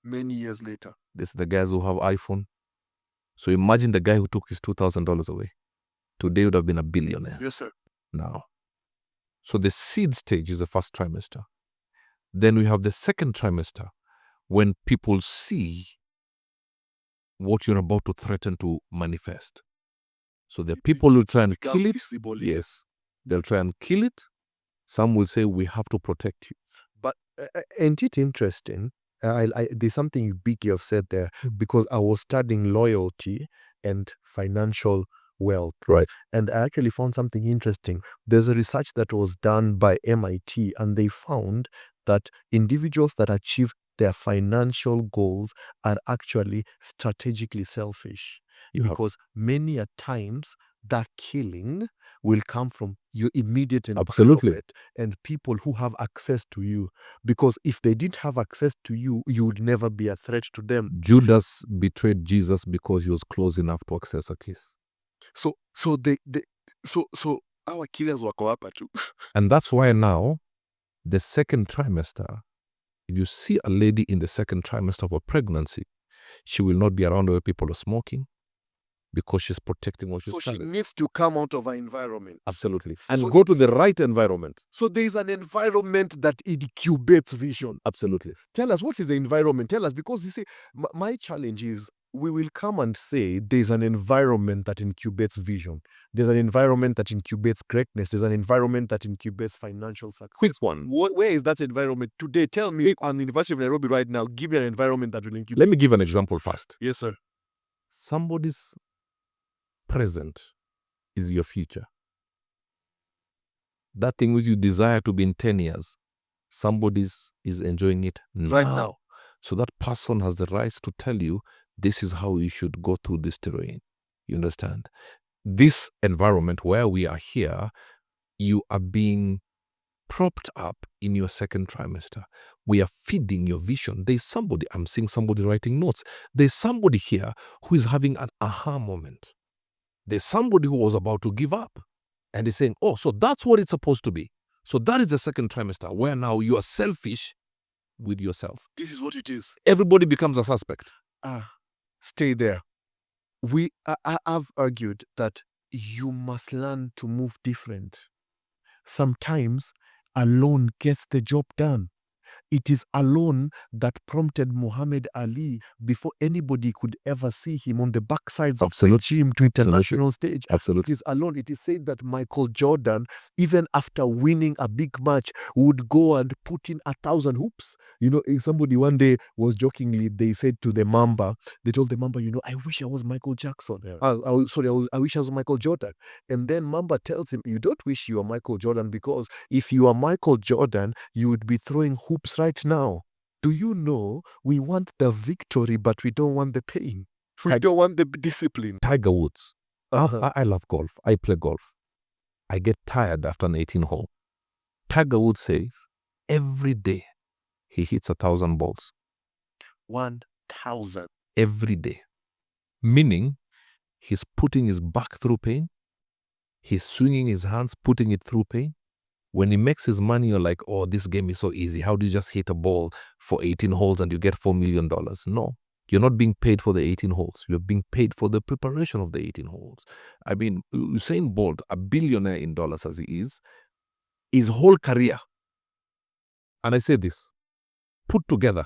Many years later. This is the guys who have iPhone. So imagine the guy who took his $2,000 away. Today would have been a billionaire. Yes, sir. Now. So the seed stage is the first trimester. Then we have the second trimester when people see what you're about to threaten to manifest. So the people will try and kill it. Visible. Yes. They'll try and kill it. Some will say we have to protect you. But ain't it interesting? There's something big you have said there, because I was studying loyalty and financial wealth. Right. And I actually found something interesting. There's a research that was done by MIT, and they found that individuals that achieve their financial goals are actually strategically selfish. Because many a times that killing will come from your immediate environment and people who have access to you. Because if they didn't have access to you, you would never be a threat to them. Judas betrayed Jesus because he was close enough to access a kiss. So our killers wako hapa too. And that's why now, the second trimester, if you see a lady in the second trimester of a pregnancy, she will not be around where people are smoking, because she's protecting what she's So she needs to come out of her environment. Absolutely. And So go to the right environment. So there is an environment that incubates vision. Absolutely. Tell us, what is the environment? Tell us, because you see, my challenge is, we will come and say there's an environment that incubates vision. There's an environment that incubates greatness. There's an environment that incubates financial success. Quick one. Where is that environment today? Tell me, on the University of Nairobi right now, give me an environment that will incubate. Let me give an example first. Yes, sir. Somebody's present is your future. That thing which you desire to be in 10 years, somebody's is enjoying it Right now. So that person has the rights to tell you, this is how you should go through this terrain. You understand? This environment where we are here, you are being propped up in your second trimester. We are feeding your vision. There's somebody, I'm seeing somebody writing notes. There's somebody here who is having an aha moment. There's somebody who was about to give up. And he's saying, oh, so that's what it's supposed to be. So that is the second trimester, where now you are selfish with yourself. This is what it is. Everybody becomes a suspect. Stay there. I've argued that you must learn to move different. Sometimes alone gets the job done. It is alone that prompted Muhammad Ali, before anybody could ever see him on the backsides of the gym, to international stage. Absolutely. It is alone. It is said that Michael Jordan, even after winning a big match, would go and put in 1,000 hoops. You know, somebody one day was jokingly, they said to the Mamba, they told the Mamba, you know, I wish I was Michael Jackson. I wish I was Michael Jordan. And then Mamba tells him, you don't wish you were Michael Jordan, because if you are Michael Jordan, you would be throwing hoops right now. Do you know, we want the victory, but we don't want the pain. We don't want the discipline. Tiger Woods. I love golf. I play golf. I get tired after an 18 hole. Tiger Woods says every day he hits 1,000 balls. 1,000. Every day. Meaning he's putting his back through pain. He's swinging his hands, putting it through pain. When he makes his money, you're like, oh, this game is so easy. How do you just hit a ball for 18 holes and you get $4 million? No, you're not being paid for the 18 holes. You're being paid for the preparation of the 18 holes. I mean, Usain Bolt, a billionaire in dollars as he is, his whole career, and I say this, put together,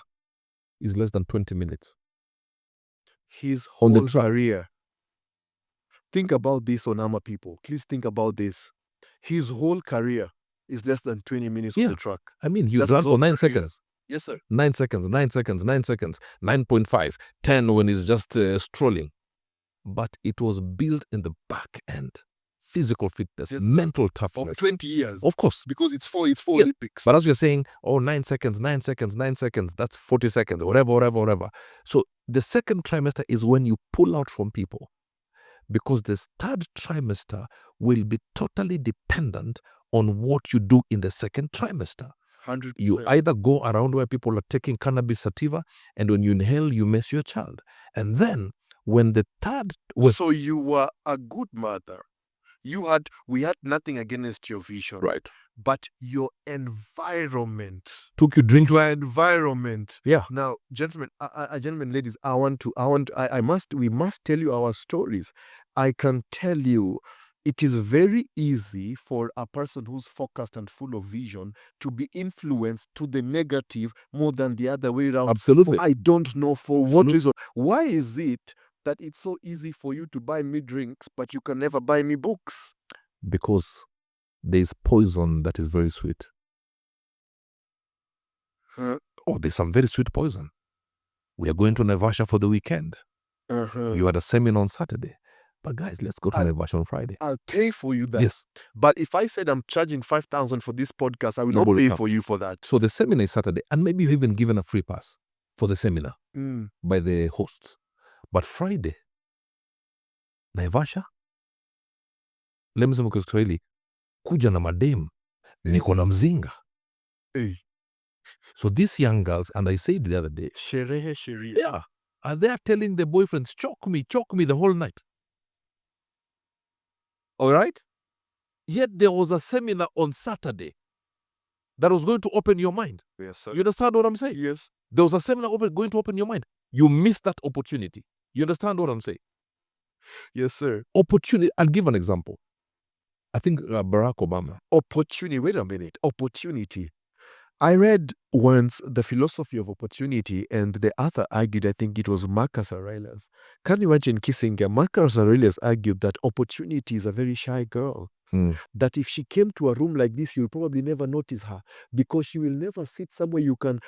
is less than 20 minutes. His whole career. Think about this, ONAMA people. Please think about this. His whole career is less than 20 minutes on the track. I mean, he ran for 9 seconds. Yes, sir. 9 seconds, 9 seconds, 9 seconds, 9.5, 10 when he's just strolling. But it was built in the back end. Physical fitness, mental toughness. For 20 years. Of course. Because it's four Olympics. But as you're saying, oh, 9 seconds, 9 seconds, 9 seconds, that's 40 seconds, whatever. So the second trimester is when you pull out from people. Because this third trimester will be totally dependent on what you do in the second trimester. 100%. You either go around where people are taking cannabis sativa, and when you inhale, you mess your child. And then when the third... So you were a good mother. We had nothing against your vision. Right. But your environment took you drink. Your environment. Yeah. Now, gentlemen, ladies, we must tell you our stories. I can tell you, it is very easy for a person who's focused and full of vision to be influenced to the negative more than the other way around. Absolutely. I don't know for what reason. Why is it that it's so easy for you to buy me drinks, but you can never buy me books? Because there's poison that is very sweet. Oh, there's some very sweet poison. We are going to Naivasha for the weekend. You had a seminar on Saturday. But guys, let's go to Naivasha on Friday. I'll pay for you that. Yes. But if I said I'm charging 5,000 for this podcast, I will not pay for you for that. So the seminar is Saturday, and maybe you're even given a free pass for the seminar by the host. But Friday, Naivasha, lemsema kwa Kiswahili, kuja na madem, niko na mzinga. So these young girls, and I said the other day, Sherehe sheria. yeah, are they telling the boyfriends, choke me the whole night. All right? Yet there was a seminar on Saturday that was going to open your mind. Yes, sir. You understand what I'm saying? Yes. There was a seminar going to open your mind. You missed that opportunity. You understand what I'm saying? Yes, sir. Opportunity. I'll give an example. I think Barack Obama. Opportunity. Wait a minute. Opportunity. I read once The Philosophy of Opportunity, and the author argued, I think it was Marcus Aurelius. Can you imagine Kissinger? Marcus Aurelius argued that opportunity is a very shy girl. That if she came to a room like this, you'll probably never notice her because she will never sit somewhere you can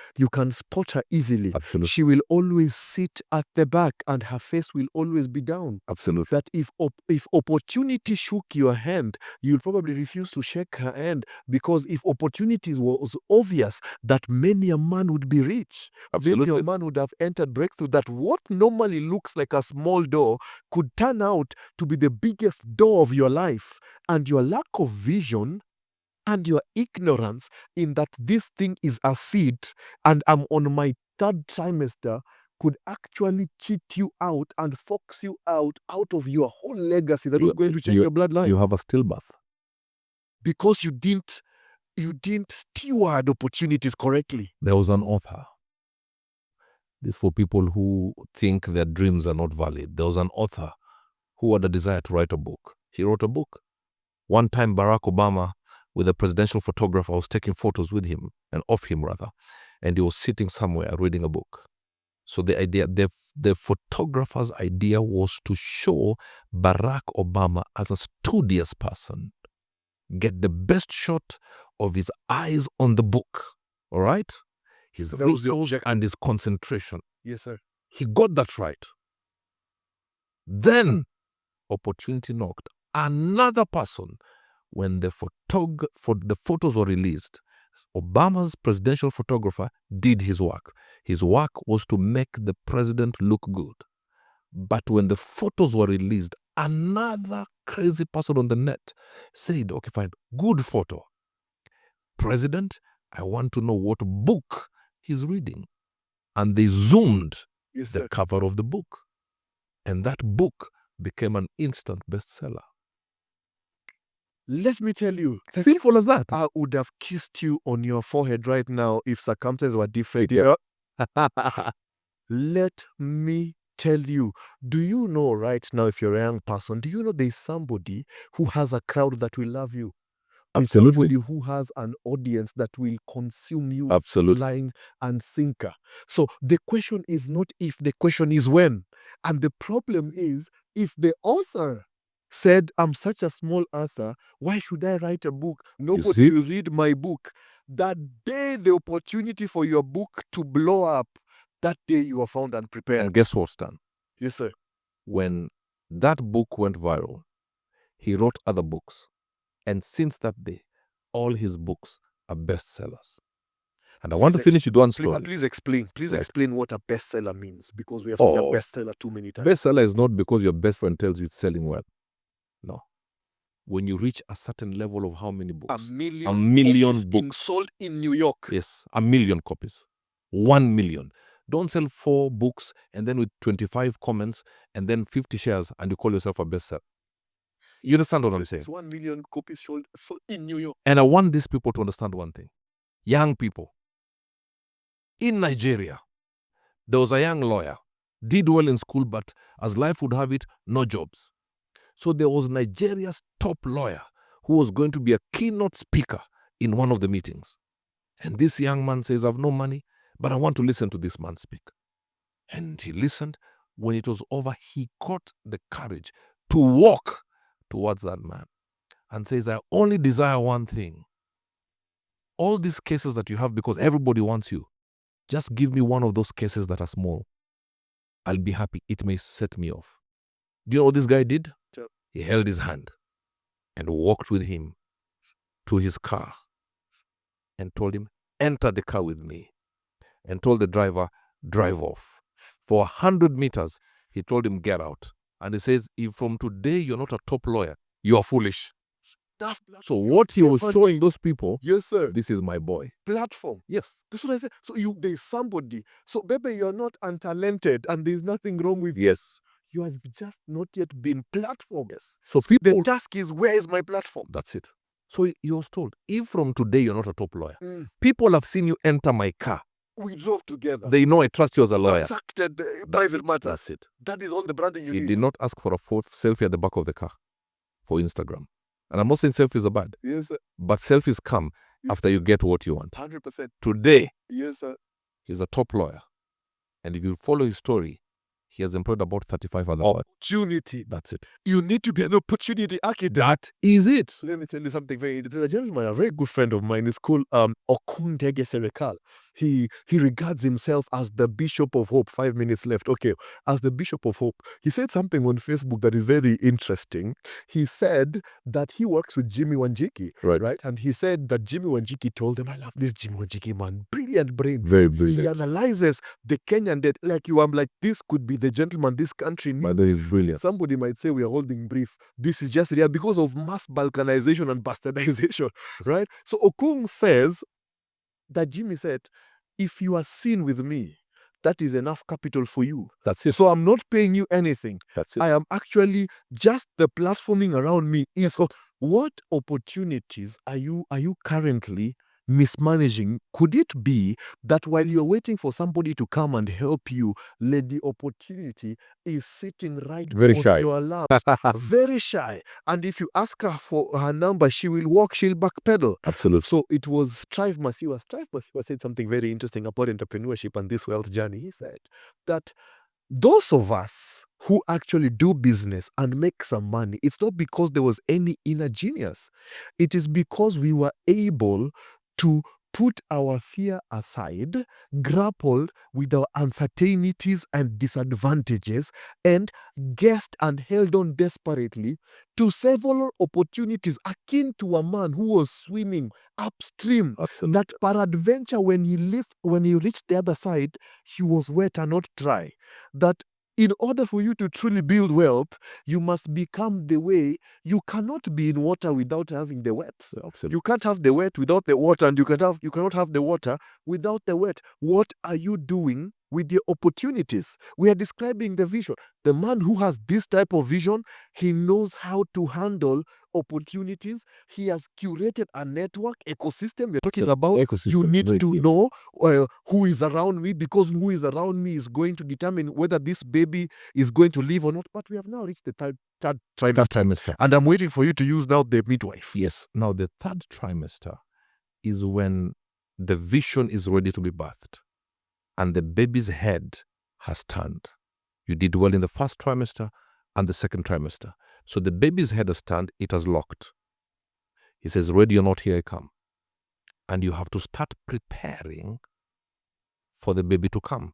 spot her easily. Absolutely. She will always sit at the back and her face will always be down. Absolutely. That if opportunity shook your hand, you'll probably refuse to shake her hand because if opportunity was obvious, that many a man would be rich. Absolutely. Many a man would have entered breakthrough. That what normally looks like a small door could turn out to be the biggest door of your life. And your lack of vision and your ignorance in that this thing is a seed and I'm on my third trimester could actually cheat you out and fox you out of your whole legacy that was going to change your bloodline. You have a stillbirth. Because you didn't steward opportunities correctly. There was an author. This is for people who think their dreams are not valid. There was an author who had a desire to write a book. He wrote a book. One time Barack Obama, with a presidential photographer, was taking photos with him, and of him rather, and he was sitting somewhere reading a book. So the photographer's idea was to show Barack Obama as a studious person. Get the best shot of his eyes on the book, all right? His object and his concentration. Yes, sir. He got that right. Then opportunity knocked. Another person, when the photos were released, Obama's presidential photographer did his work. His work was to make the president look good. But when the photos were released, another crazy person on the net said, okay, fine, good photo. President, I want to know what book he's reading. And they zoomed the cover of the book. And that book became an instant bestseller. Let me tell you. Simple as that. I would have kissed you on your forehead right now if circumstances were different. Yeah. Let me tell you. Do you know right now, if you're a young person, do you know there's somebody who has a crowd that will love you? Absolutely. Somebody who has an audience that will consume you. Absolutely. Line and sinker. So the question is not if, the question is when. And the problem is, if the author said, I'm such a small author, why should I write a book? Nobody will read my book. That day the opportunity for your book to blow up, that day you are found unprepared. And guess what's done? Yes, sir. When that book went viral, he wrote other books. And since that day, all his books are bestsellers. And I want to finish with one story. Please explain. Please explain what a bestseller means, because we have seen a bestseller too many times. Bestseller is not because your best friend tells you it's selling well. No. When you reach a certain level of how many books? A million books sold in New York. Yes, 1 million copies. 1 million. Don't sell 4 books and then with 25 comments and then 50 shares and you call yourself a bestseller. You understand what I'm saying? It's 1 million copies sold in New York. And I want these people to understand one thing. Young people. In Nigeria, there was a young lawyer, did well in school, but as life would have it, no jobs. So there was Nigeria's top lawyer who was going to be a keynote speaker in one of the meetings. And this young man says, I have no money, but I want to listen to this man speak. And he listened. When it was over, he got the courage to walk towards that man. and says, I only desire one thing. All these cases that you have, because everybody wants you, just give me one of those cases that are small. I'll be happy. It may set me off. Do you know what this guy did? Sure. He held his hand and walked with him to his car and told him, enter the car with me, and told the driver, drive off. For 100 meters, he told him, get out. And he says, if from today you're not a top lawyer, you are foolish. So what he was showing those people, yes, sir, this is my boy. Platform. Yes. That's what I said. So there's somebody. So baby, you're not untalented, and there's nothing wrong with you. Yes. You have just not yet been platformed. Yes. So people, the task is, where is my platform? That's it. So he was told, if from today you're not a top lawyer, people have seen you enter my car. We drove together. They know I trust you as a lawyer. Transacted private matters. That's it. That is all the branding you need. He did not ask for a selfie at the back of the car for Instagram. And I'm not saying selfies are bad. Yes, sir. But selfies come after you get what you want. 100%. Today, yes, sir, he's a top lawyer. And if you follow his story, he has employed about 35 other lawyers. Opportunity. That's it. You need to be an opportunity architect. That is it. Let me tell you something very interesting. A gentleman, a very good friend of mine, is called Okundege Serekal. He regards himself as the Bishop of Hope. 5 minutes left. Okay, as the Bishop of Hope. He said something on Facebook that is very interesting. He said that he works with Jimmy Wanjiki. Right? And he said that Jimmy Wanjiki told him, I love this Jimmy Wanjiki man. Brilliant brain. Very brilliant. He analyzes the Kenyan debt like you. I'm like, this could be the gentleman this country needs. But he's brilliant. Somebody might say we are holding brief. This is just real because of mass balkanization and bastardization, right? So Okung says that Jimmy said, if you are seen with me, that is enough capital for you. That's it. So I'm not paying you anything. That's it. I am actually just the platforming around me. So what opportunities are you currently mismanaging? Could it be that while you're waiting for somebody to come and help you, the opportunity is sitting right Very on shy. your lap? Very shy. And if you ask her for her number, she will walk, she'll backpedal. Absolutely. So it was Strive Masiwa. Strive Masiwa said something very interesting about entrepreneurship and this wealth journey. He said that those of us who actually do business and make some money, it's not because there was any inner genius. It is because we were able to put our fear aside, grappled with our uncertainties and disadvantages, and guessed and held on desperately to several opportunities akin to a man who was swimming upstream. Absolutely. That peradventure, when he reached the other side, he was wet and not dry. That in order for you to truly build wealth, you must become the way. You cannot be in water without having the wet. Absolutely. You can't have the wet without the water, and you cannot have the water without the wet. What are you doing with the opportunities? We are describing the vision. The man who has this type of vision, he knows how to handle opportunities. He has curated a network ecosystem. We're talking about ecosystem. you need Very to clear. know who is around me, because who is around me is going to determine whether this baby is going to live or not. But we have now reached the third trimester. Third trimester. And I'm waiting for you to use now the midwife. Yes. Now the third trimester is when the vision is ready to be birthed and the baby's head has turned. You did well in the first trimester and the second trimester. So the baby's head has turned, it has locked. He says, ready or not, here I come. And you have to start preparing for the baby to come.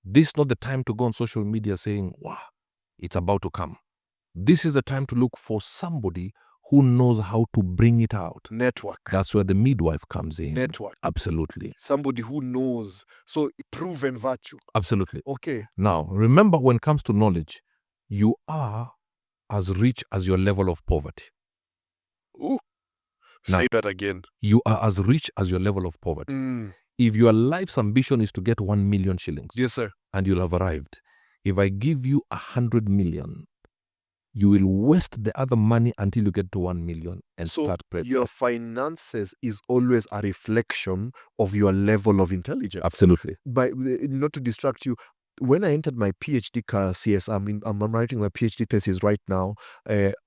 This is not the time to go on social media saying, wow, it's about to come. This is the time to look for somebody who knows how to bring it out. Network. That's where the midwife comes in. Network. Absolutely. Somebody who knows. So proven virtue. Absolutely. Okay. Now, remember, when it comes to knowledge, you are as rich as your level of poverty. Ooh. Now, Say that again. You are as rich as your level of poverty. If your life's ambition is to get 1 million shillings, Yes, sir. and you'll have arrived, if I give you 100 million, you will waste the other money until you get to 1 million and So start preparing. your finances is always a reflection of your level of intelligence. Absolutely. Not to distract you, when I entered my PhD CS, I'm writing my PhD thesis right now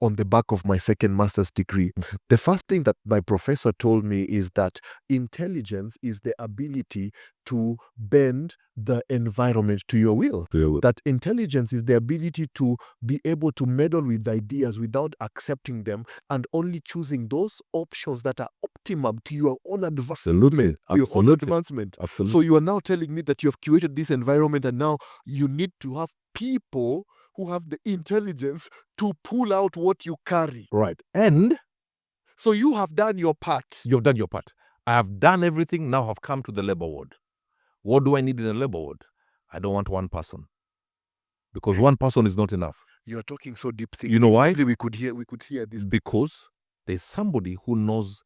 on the back of my second master's degree. The first thing that my professor told me is that intelligence is the ability to bend the environment to your will. That intelligence is the ability to be able to meddle with ideas without accepting them and only choosing those options that are optimum to your own advancement. So you are now telling me that you have curated this environment and now you need to have people who have the intelligence to pull out what you carry. Right. And so you have done your part. You've done your part. I have done everything. Now I've come to the labor ward. What do I need in a labor ward? I don't want one person. Because one person is not enough. You are talking so deep things. You know why? We could hear this. Because there's somebody who knows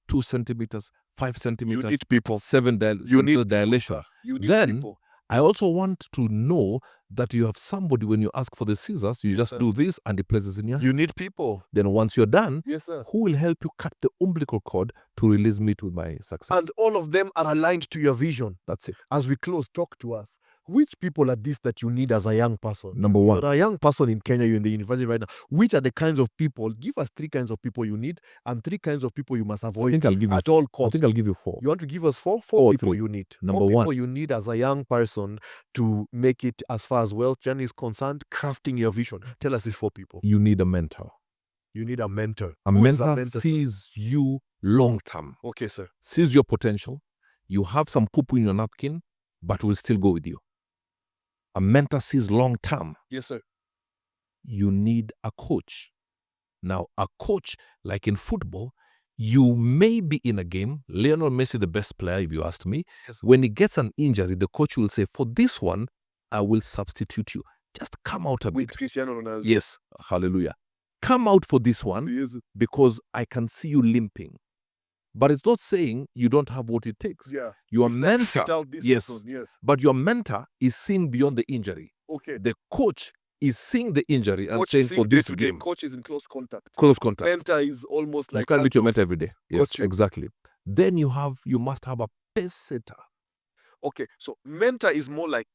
2 centimeters, 5 centimeters, you need people. 7 centimeters dilation. You need Then people. I also want to know that you have somebody, when you ask for the scissors, you just do this and it places in your hand. You need people. Then once you're done, Yes, sir. who will help you cut the umbilical cord to release me to my success? And all of them are aligned to your vision. That's it. As we close, talk to us. Which people are these that you need as a young person? Number one. You're a young person in Kenya, you're in the university right now. Which are the kinds of people? Give us 3 kinds of people you need and 3 kinds of people you must avoid I think I'll give you at all costs. I think I'll give you 4. You want to give us 4? 4 Or people 3. you need. Number 4 one. people you need as a young person to make it as far as wealth journey is concerned, crafting your vision. Tell us these 4 people. You need a mentor. You need a mentor. A Who is mentor sees you long term. Okay, sir. Sees your potential. You have some poo-poo in your napkin, but will still go with you. A mentor sees long term. Yes, sir. You need a coach. Now, a coach, like in football, you may be in a game. Lionel Messi, the best player, if you ask me. Yes, sir. When he gets an injury, the coach will say, for this one, I will substitute you. Just come out a With bit. Cristiano Ronaldo. Yes, hallelujah. Come out for this one Yes. because I can see you limping. But it's not saying you don't have what it takes. Yeah. Your It's like mentor, sit out this yes, season, yes. but your mentor is seeing beyond the injury. Okay. The coach is seeing the injury and Coach saying is for seeing this day-to-day. game, Coach is in close contact. close contact. Mentor is almost You like can't meet your hands-off. mentor every day. Yes, Got you. exactly. Then you must have a pace setter. Okay, so mentor is more like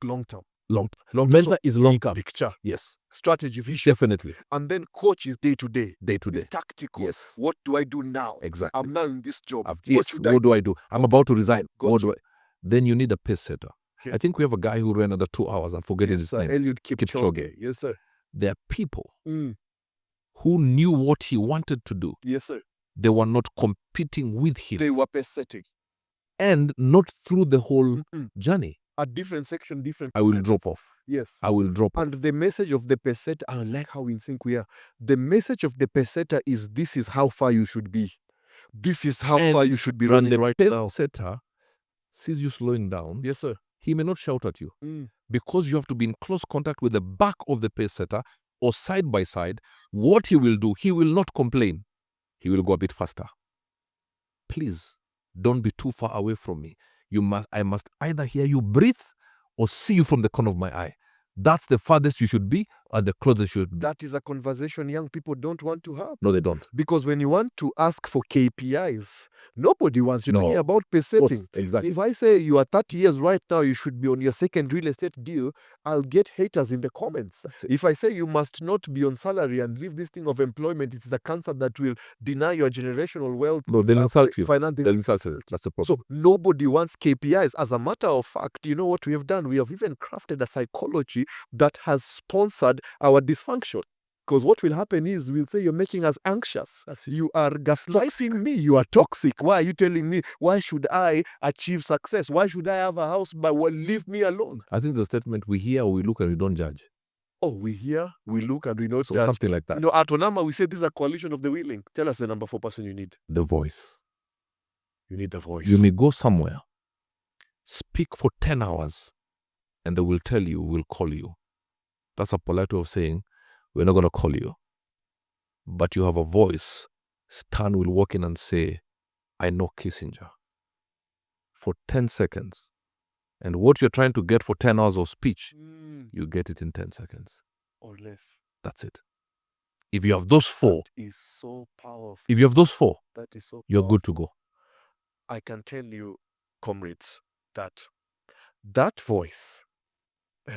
long term. Long mentor is long term. Picture, Yes, strategy, vision, definitely. and then coach is day to day. Day to day. It's tactical. Yes. What do I do now? Exactly. I'm now in this job. Yes, what do I do? I'm about to resign. Got What you. do I? Then you need a pace setter. Yeah. I think we have a guy who ran under 2 hours. I'm forgetting his name. Eliud Kipchoge. Kipchoge. Yes, sir. There are people Mm. who knew what he wanted to do. Yes, sir. They were not competing with him. They were pace setting. And not through the whole Mm-mm. journey. A different section, different. I will percent. drop off. Yes. I will drop off. And the message of the pace setter, I like how in sync we are. The message of the pace setter is this is how far you should be. This is how far you should be When running the right pace now. setter sees you slowing down, Yes, sir. he may not shout at you. Mm. Because you have to be in close contact with the back of the pace setter or side by side. What he will do, he will not complain. He will go a bit faster. Please, don't be too far away from me. I must either hear you breathe or see you from the corner of my eye. That's the farthest you should be and the closest you should be. That is a conversation young people don't want to have. No, they don't. Because when you want to ask for KPIs, nobody wants you to No. hear about pace setting. Exactly. If I say you are 30 years right now, you should be on your second real estate deal, I'll get haters in the comments. If I say you must not be on salary and leave this thing of employment, it's the cancer that will deny your generational wealth. No, they'll insult you. Finance. They'll insult you. That's the problem. So nobody wants KPIs. As a matter of fact, you know what we have done? We have even crafted a psychology that has sponsored our dysfunction. Because what will happen is we'll say you're making us anxious. You are gaslighting me. You are toxic. Why are you telling me? Why should I achieve success? Why should I have a house? But well, leave me alone. I think the statement, we hear, we look, and we don't judge. Oh, we hear, we look, and we don't So judge. something like that. You know, at ONAMA, we say this is a coalition of the willing. Tell us the number 4 person you need. The voice. You need the voice. You may go somewhere, speak for 10 hours, and they will tell you, we'll call you. That's a polite way of saying, we're not going to call you. But you have a voice. Stan will walk in and say, I know Kissinger. For 10 seconds. And what you're trying to get for 10 hours of speech, you get it in 10 seconds. Or less. That's it. If you have those 4, That is so powerful. if you have those 4, That is so you're powerful. good to go. I can tell you, comrades, that voice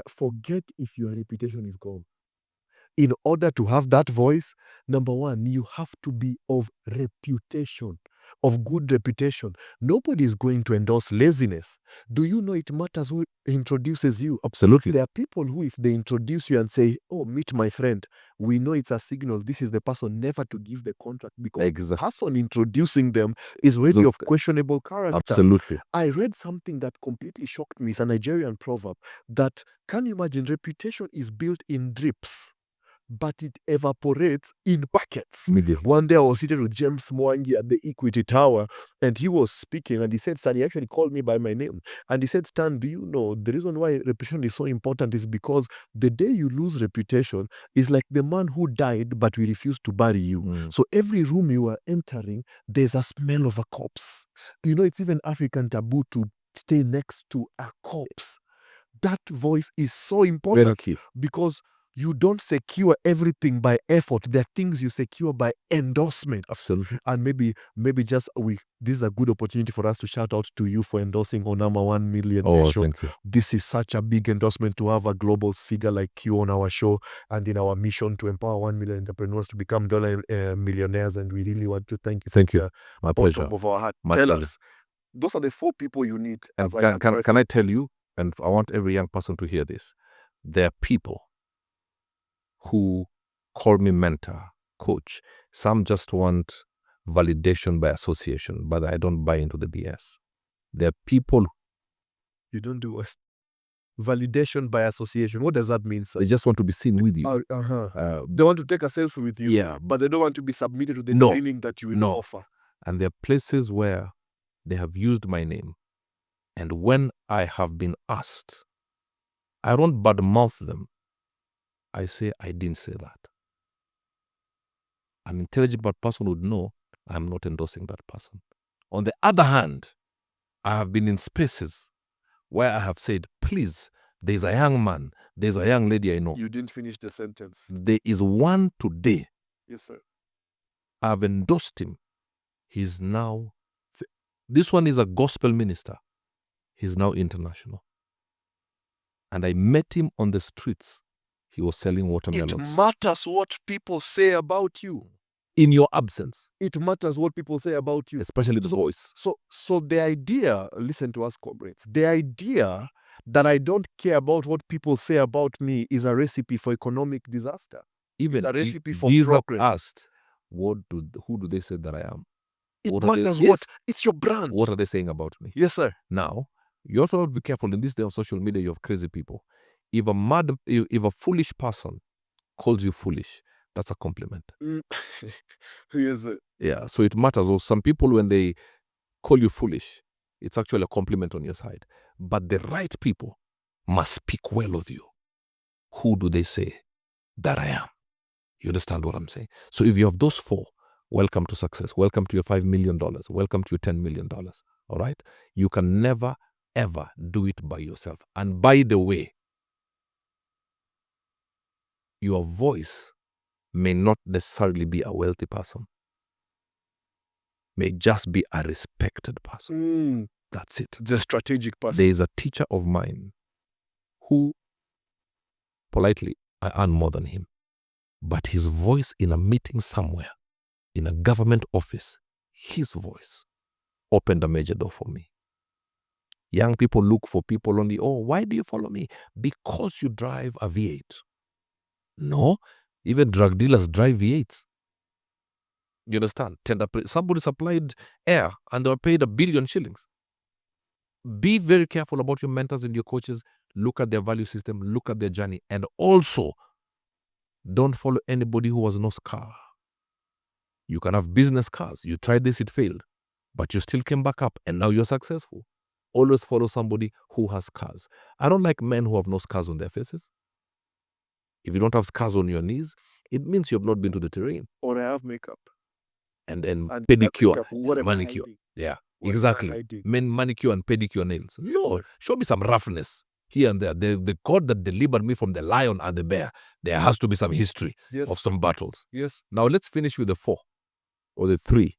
Forget if your reputation is gone. In order to have that voice, number one, you have to be of reputation, of good reputation. Nobody is going to endorse laziness. Do you know it matters who introduces you? Absolutely. There are people who, if they introduce you and say, oh, meet my friend, we know it's a signal this is the person, never to give the contract, because the person introducing them is really of questionable character. Absolutely. I read something that completely shocked me. It's a Nigerian proverb that, can you imagine, reputation is built in drips, but it evaporates in buckets. Immediately. One day I was seated with James Mwangi at the Equity Tower, and he was speaking, and he said, Stan, he actually called me by my name. And he said, Stan, do you know the reason why reputation is so important is because the day you lose reputation is like the man who died, but we refuse to bury you. So every room you are entering, there's a smell of a corpse. You know, it's even African taboo to stay next to a corpse. That voice is so important because you don't secure everything by effort. There are things you secure by endorsement. Absolutely. And maybe just this is a good opportunity for us to shout out to you for endorsing ONAMA 1 million show. Thank you. This is such a big endorsement to have a global figure like you on our show, and in our mission to empower 1 million entrepreneurs to become dollar millionaires. And we really want to thank you. Thank you. My pleasure. Bottom of our heart. My Tell pleasure. us, those are the 4 people you need. And can I tell you, and I want every young person to hear this, there are people who call me mentor, coach. Some just want validation by association, but I don't buy into the BS. There are people... You don't do what? Validation by association. What does that mean, sir? They just want to be seen with you. They want to take a selfie with you. Yeah. But they don't want to be submitted to the No. training that you will offer. And there are places where they have used my name. And when I have been asked, I don't badmouth them. I say, I didn't say that. An intelligible person would know I'm not endorsing that person. On the other hand, I have been in spaces where I have said, please, there's a young man, there's a young lady I know. You didn't finish the sentence. There is one today. Yes, sir. I've endorsed him. He's now... This one is a gospel minister. He's now international. And I met him on the streets. He was selling watermelons. It matters what people say about you. In your absence. It matters what people say about you. Especially the voice. So the idea, listen to us, comrades, the idea that I don't care about what people say about me is a recipe for economic disaster. Even a recipe for Jesus progress. Asked, who do they say that I am? It matters what? It's your brand. What are they saying about me? Yes, sir. Now, you also have to be careful. In this day of social media, you have crazy people. If a foolish person calls you foolish, that's a compliment. Yes, sir. Yeah, so it matters. Or some people, when they call you foolish, it's actually a compliment on your side. But the right people must speak well of you. Who do they say that I am? You understand what I'm saying? So if you have those 4, welcome to success. Welcome to your $5 million. Welcome to your $10 million. All right? You can never, ever do it by yourself. And by the way, your voice may not necessarily be a wealthy person. May just be a respected person. That's it. The strategic person. There is a teacher of mine who, politely, I earn more than him. But his voice in a meeting somewhere, in a government office, his voice opened a major door for me. Young people look for people only, oh, why do you follow me? Because you drive a V8. No, even drug dealers drive V8s. You understand? Somebody supplied air and they were paid $1 billion shillings. Be very careful about your mentors and your coaches. Look at their value system, look at their journey, and also don't follow anybody who has no car. You can have business cars. You tried this, it failed, but you still came back up and now you're successful. Always follow somebody who has scars. I don't like men who have no scars on their faces. If you don't have scars on your knees, it means you have not been to the terrain. Or I have makeup. And pedicure, makeup, manicure. Yeah, exactly. Men manicure and pedicure nails. No, show me some roughness here and there. The God that delivered me from the lion and the bear, there has to be some history of some battles. Yes. Now let's finish with the 4 or the 3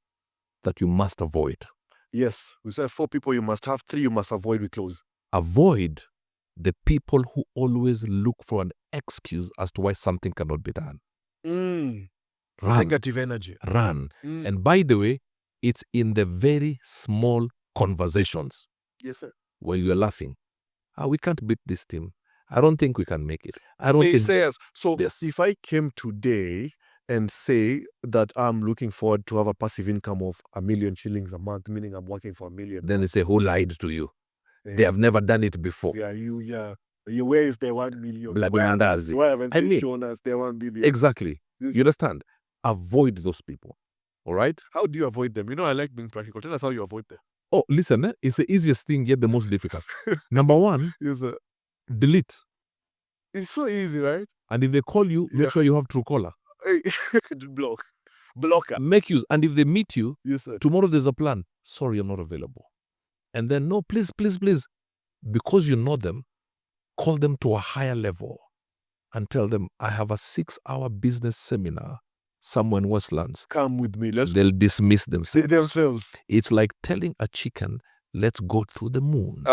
that you must avoid. Yes. We said 4 people you must have, 3 you must avoid, we close. Avoid The people who always look for an excuse as to why something cannot be done. Run. Negative energy. Run. And by the way, it's in the very small conversations. Yes, sir. Where you're laughing. We can't beat this team. I don't think we can make it. I don't He think. says, so Yes. if I came today and say that I'm looking forward to have a passive income of 1 million shillings a month, meaning I'm working for 1 million. Then they say, who lied to you? Yeah. They have never done it before. Yeah, where is the 1 million? Blaguandazi. Why haven't they shown us the 1 million? Exactly. Yes. You understand? Avoid those people. All right? How do you avoid them? I like being practical. Tell us how you avoid them. Oh, listen, it's the easiest thing, yet the most difficult. Number one, Yes, sir. delete. It's so easy, right? And if they call you, make sure you have Truecaller. Hey, blocker. Make use. And if they meet you, Yes, sir. tomorrow there's a plan. Sorry, I'm not available. And then, no, please, please, please. Because you know them, call them to a higher level and tell them, I have a 6-hour business seminar somewhere in Westlands. Come with me. They'll dismiss themselves. It's like telling a chicken, let's go through the moon.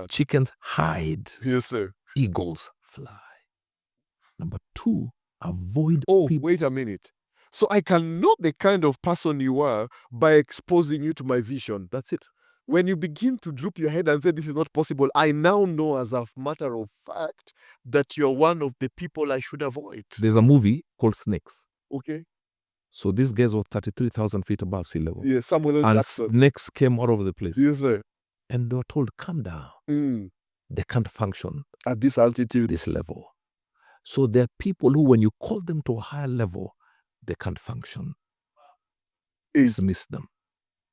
Chickens hide. Yes, sir. Eagles fly. Number 2, avoid people. Wait a minute. So I can know the kind of person you are by exposing you to my vision. That's it. When you begin to droop your head and say this is not possible, I now know as a matter of fact that you're one of the people I should avoid. There's a movie called Snakes. Okay. So these guys were 33,000 feet above sea level. Yeah, Samuel and Jackson. Snakes came all over the place. Yes, sir. And they were told, calm down. They can't function at this altitude, this level. So there are people who, when you call them to a higher level, they can't function. Dismiss them.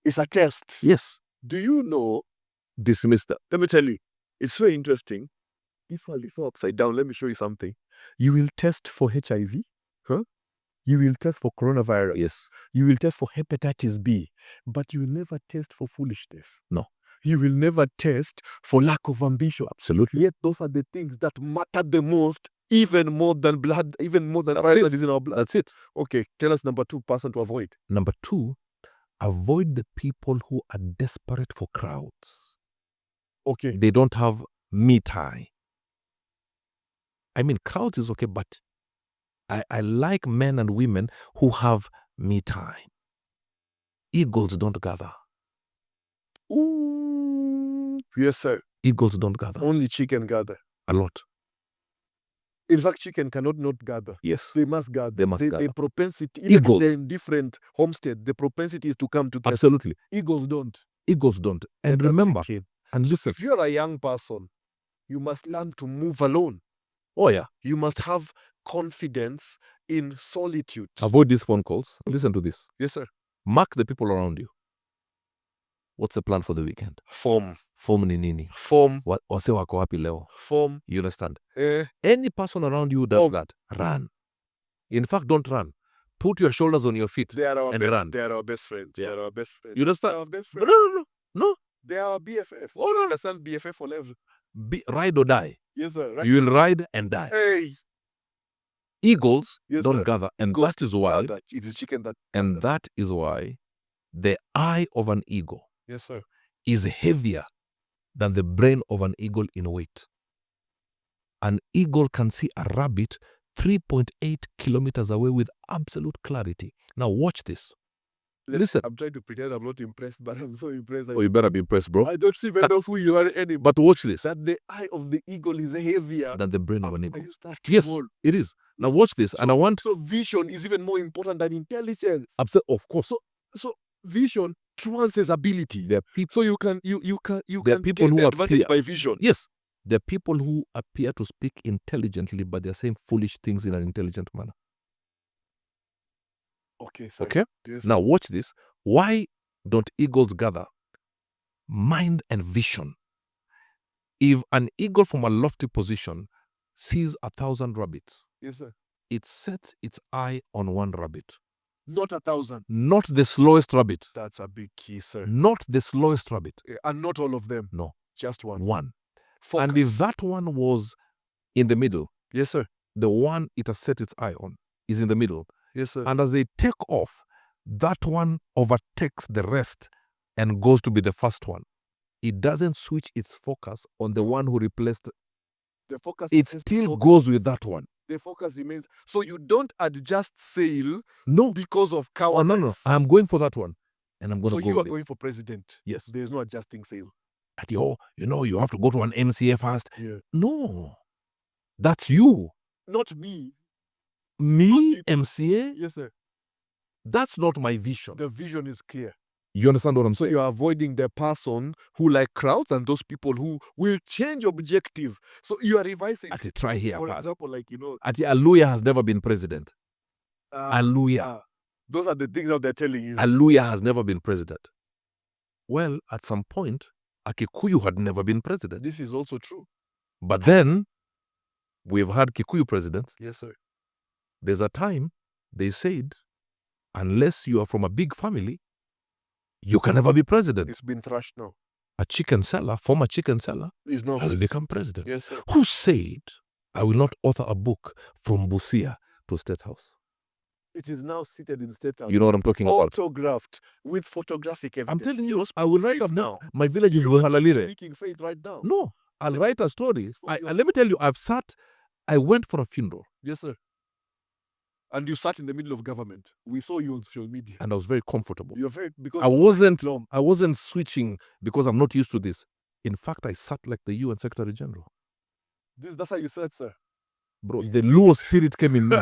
It's a test. Yes. Do you know? Dismiss them. Let me tell you, it's very interesting. If I listen upside down, let me show you something. You will test for HIV. You will test for coronavirus. Yes. You will test for hepatitis B. But you will never test for foolishness. No. You will never test for lack of ambition. Absolutely. Yet those are the things that matter the most, even more than blood, even more than That's that is in our blood. That's it. Okay, tell us number 2 person to avoid. Number 2, avoid the people who are desperate for crowds. Okay. They don't have me time. I mean, crowds is okay, but I like men and women who have me time. Eagles don't gather. Ooh. Yes, sir. Eagles don't gather. Only chicken gather. A lot. In fact, chicken cannot not gather. Yes. They must gather. They must gather. The propensity, even if they're in different homestead, the propensity is to come together. Absolutely. Eagles don't. Eagles don't. And remember, and listen, if you're a young person, you must learn to move alone. Oh, yeah. You must have confidence in solitude. Avoid these phone calls. Listen to this. Yes, sir. Mark the people around you. What's the plan for the weekend? Form ni nini? Wase wako wapi leo? Form. You understand? Any person around you who does that, run. In fact, don't run. Put your shoulders on your feet and run. They are our best friends. Yeah. They are our best friends. You understand? They are our best friends. No. They are our BFF. Oh, no. Understand BFF for level. Ride or die. Yes, sir. Right. You will ride and die. Hey. Eagles Yes, don't sir. gather. And that is why. It is chicken that. And that is why the eye of an eagle, yes, sir, is heavier than the brain of an eagle in weight. An eagle can see a rabbit 3.8 kilometers away with absolute clarity. Now watch this. Listen. I'm trying to pretend I'm not impressed, but I'm so impressed. Oh, you better be impressed, bro. I don't even know who you are anymore. But watch this. That the eye of the eagle is heavier than the brain of an eagle. Yes, it is. Now watch this. And I want... So vision is even more important than intelligence. Of course. So vision translates ability. There are people, so you can there are people who appear by vision. Yes. There are people who appear to speak intelligently, but they're saying foolish things in an intelligent manner. Okay, sorry. Okay? Yes. Now watch this. Why don't eagles gather? Mind and vision. If an eagle from a lofty position sees 1,000 rabbits, yes, sir, it sets its eye on one rabbit. Not 1,000. Not the slowest rabbit. That's a big key, sir. Not the slowest rabbit. And not all of them. No. Just one. One. Focus. And if that one was in the middle, yes, sir, the one it has set its eye on is in the middle. Yes, sir. And as they take off, that one overtakes the rest and goes to be the first one. it doesn't switch its focus on the one who replaced. The focus It still goes with that one. The focus remains. So you don't adjust sail No, because of oh, no, cowardice. I'm going for that one, and I'm going So to go you are with it. going for president. Yes. There's no adjusting sail. At you have to go to an MCA first. Yeah. No, that's you. Not me. Me, MCA? Yes, sir. That's not my vision. The vision is clear. You understand what I'm So saying? you're avoiding the person who like crowds and those people who will change objective. So you are revising. At try here, For first. example, like, you know, At Aluya has never been president. Aluya. Those are the things that they're telling you. Aluya has never been president. Well, at some point, Akikuyu had never been president. This is also true. But then, we've had Kikuyu presidents. Yes, sir. There's a time they said, unless you are from a big family, you can never be president. It's been thrashed now. A chicken seller, former chicken seller, Is not has become president. Yes, sir. Who said, I will not author a book from Busia to State House? It is now seated in State House. You know what I'm talking about? Autographed with photographic evidence. I'm telling you, I will write up now. My village is You're Burale. speaking faith right now. No, I'll write a story. Oh, Let me tell you, I went for a funeral. Yes, sir. And you sat in the middle of government. We saw you on social media. And I was very comfortable. You're very because I wasn't switching because I'm not used to this. In fact, I sat like the UN Secretary General. That's how you said, sir. Bro, the Luo spirit came in me.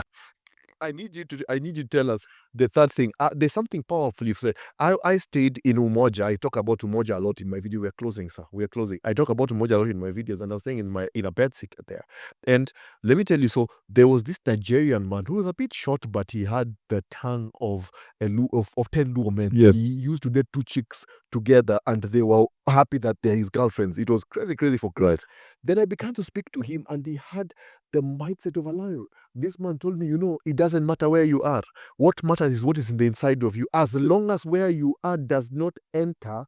I need you to tell us the third thing. There's something powerful you've said. I stayed in Umoja. I talk about Umoja a lot in my video. We're closing, sir. We're closing. I talk about Umoja a lot in my videos, and I was saying in a bed sitter there. And let me tell you, so there was this Nigerian man who was a bit short, but he had the tongue of 10 Luo men. Yes. He used to date 2 chicks together, and they were happy that they're his girlfriends. It was crazy for Chris. Right. Then I began to speak to him, and he had the mindset of a lion. This man told me, it doesn't matter where you are. What matters is what is in the inside of you. As long as where you are does not enter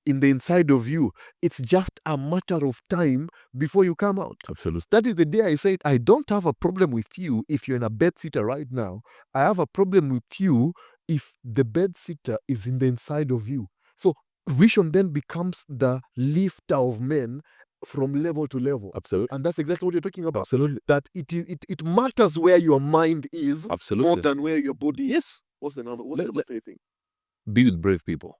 in the inside of you, it's just a matter of time before you come out. Absolutely. That is the day I said, I don't have a problem with you if you're in a bed sitter right now. I have a problem with you if the bed sitter is in the inside of you. So vision then becomes the lifter of men from level to level. Absolutely. And that's exactly what you're talking about. Absolutely. That it matters where your mind is Absolutely. more than where your body is. Yes. What's the number 3 thing? Be with brave people.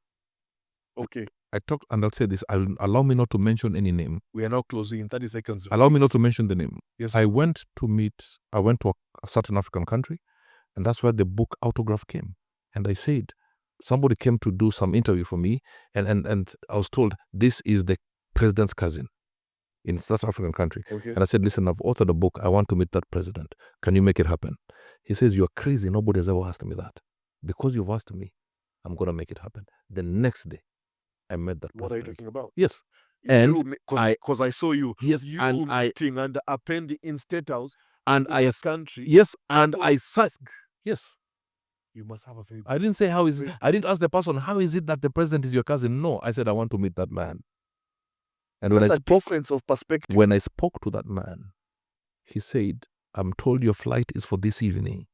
Okay. I talked, and I'll say this. Allow me not to mention any name. We are now closing in 30 seconds. Allow me not to mention the name. Yes. I went to a certain African country, and that's where the book Autograph came. And I said, somebody came to do some interview for me, and I was told, this is the president's cousin in South African country. Okay. And I said, listen, I've authored a book. I want to meet that president. Can you make it happen? He says, you're crazy. Nobody has ever asked me that. Because you've asked me, I'm going to make it happen. The next day, I met that president. What are you talking about? Yes. And because I saw you. Yes, You and meeting and appending in State House and in I this country. yes, and I said, yes. You must have a very I didn't say how is it. I didn't ask the person, how is it that the president is your cousin? No, I said I want to meet that man. And when That's a difference of perspective. when I spoke to that man, he said, I'm told your flight is for this evening.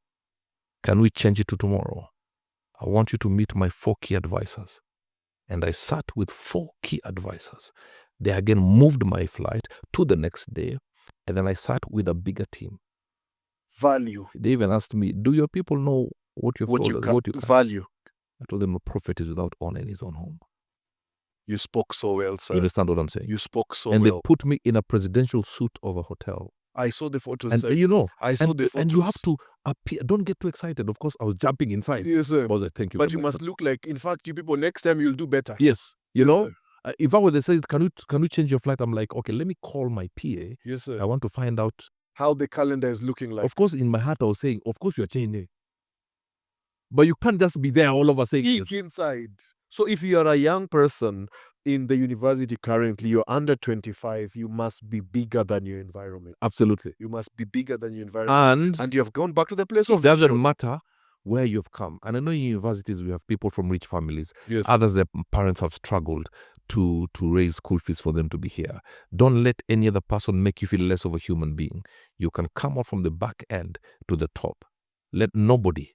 Can we change it to tomorrow? I want you to meet my 4 key advisors. And I sat with 4 key advisors. They again moved my flight to the next day. And then I sat with a bigger team. Value. They even asked me, do your people know what you've told us? What you can value. I told them a prophet is without honor in his own home. You spoke so well, sir. You understand what I'm saying? You spoke so and well. they put me in a presidential suit of a hotel. I saw the photos, And sir. I saw the photos. and you have to appear. Don't get too excited. Of course, I was jumping inside. Yes, sir. I was like, thank you. But very you much, must sir. look like, in fact, you people, next time you'll do better. Yes. Yes, sir. If I were to say, can you change your flight? I'm like, okay, let me call my PA. Yes, sir. I want to find out. How the calendar is looking like. Of course, in my heart, I was saying, of course, you're changing. But you can't just be there all over saying Peek inside. So if you're a young person in the university currently, you're under 25, you must be bigger than your environment. Absolutely. You must be bigger than your environment. And you have gone back to the place it of doesn't vision. matter where you've come. And I know in universities we have people from rich families. Yes. Others, their parents have struggled to raise school fees for them to be here. Don't let any other person make you feel less of a human being. You can come out from the back end to the top. Let nobody,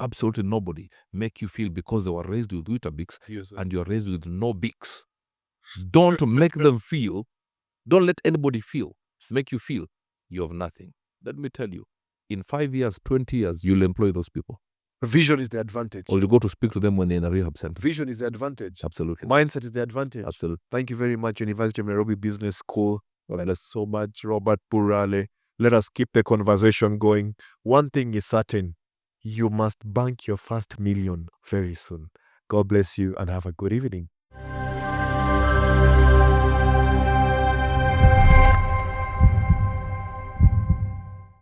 absolutely nobody, make you feel because they were raised with Weetabix Yes, sir. and you're raised with no Bix, Don't make them feel, don't let anybody make you feel you have nothing. Let me tell you, in 5 years, 20 years, you'll employ those people. Vision is the advantage. Or you go to speak to them when they're in a rehab center. Vision is the advantage. Absolutely. Mindset is the advantage. Absolutely. Thank you very much, University of Nairobi Business School. Thank you so much, Robert Burale. Let us keep the conversation going. One thing is certain, you must bank your first million very soon. God bless you and have a good evening.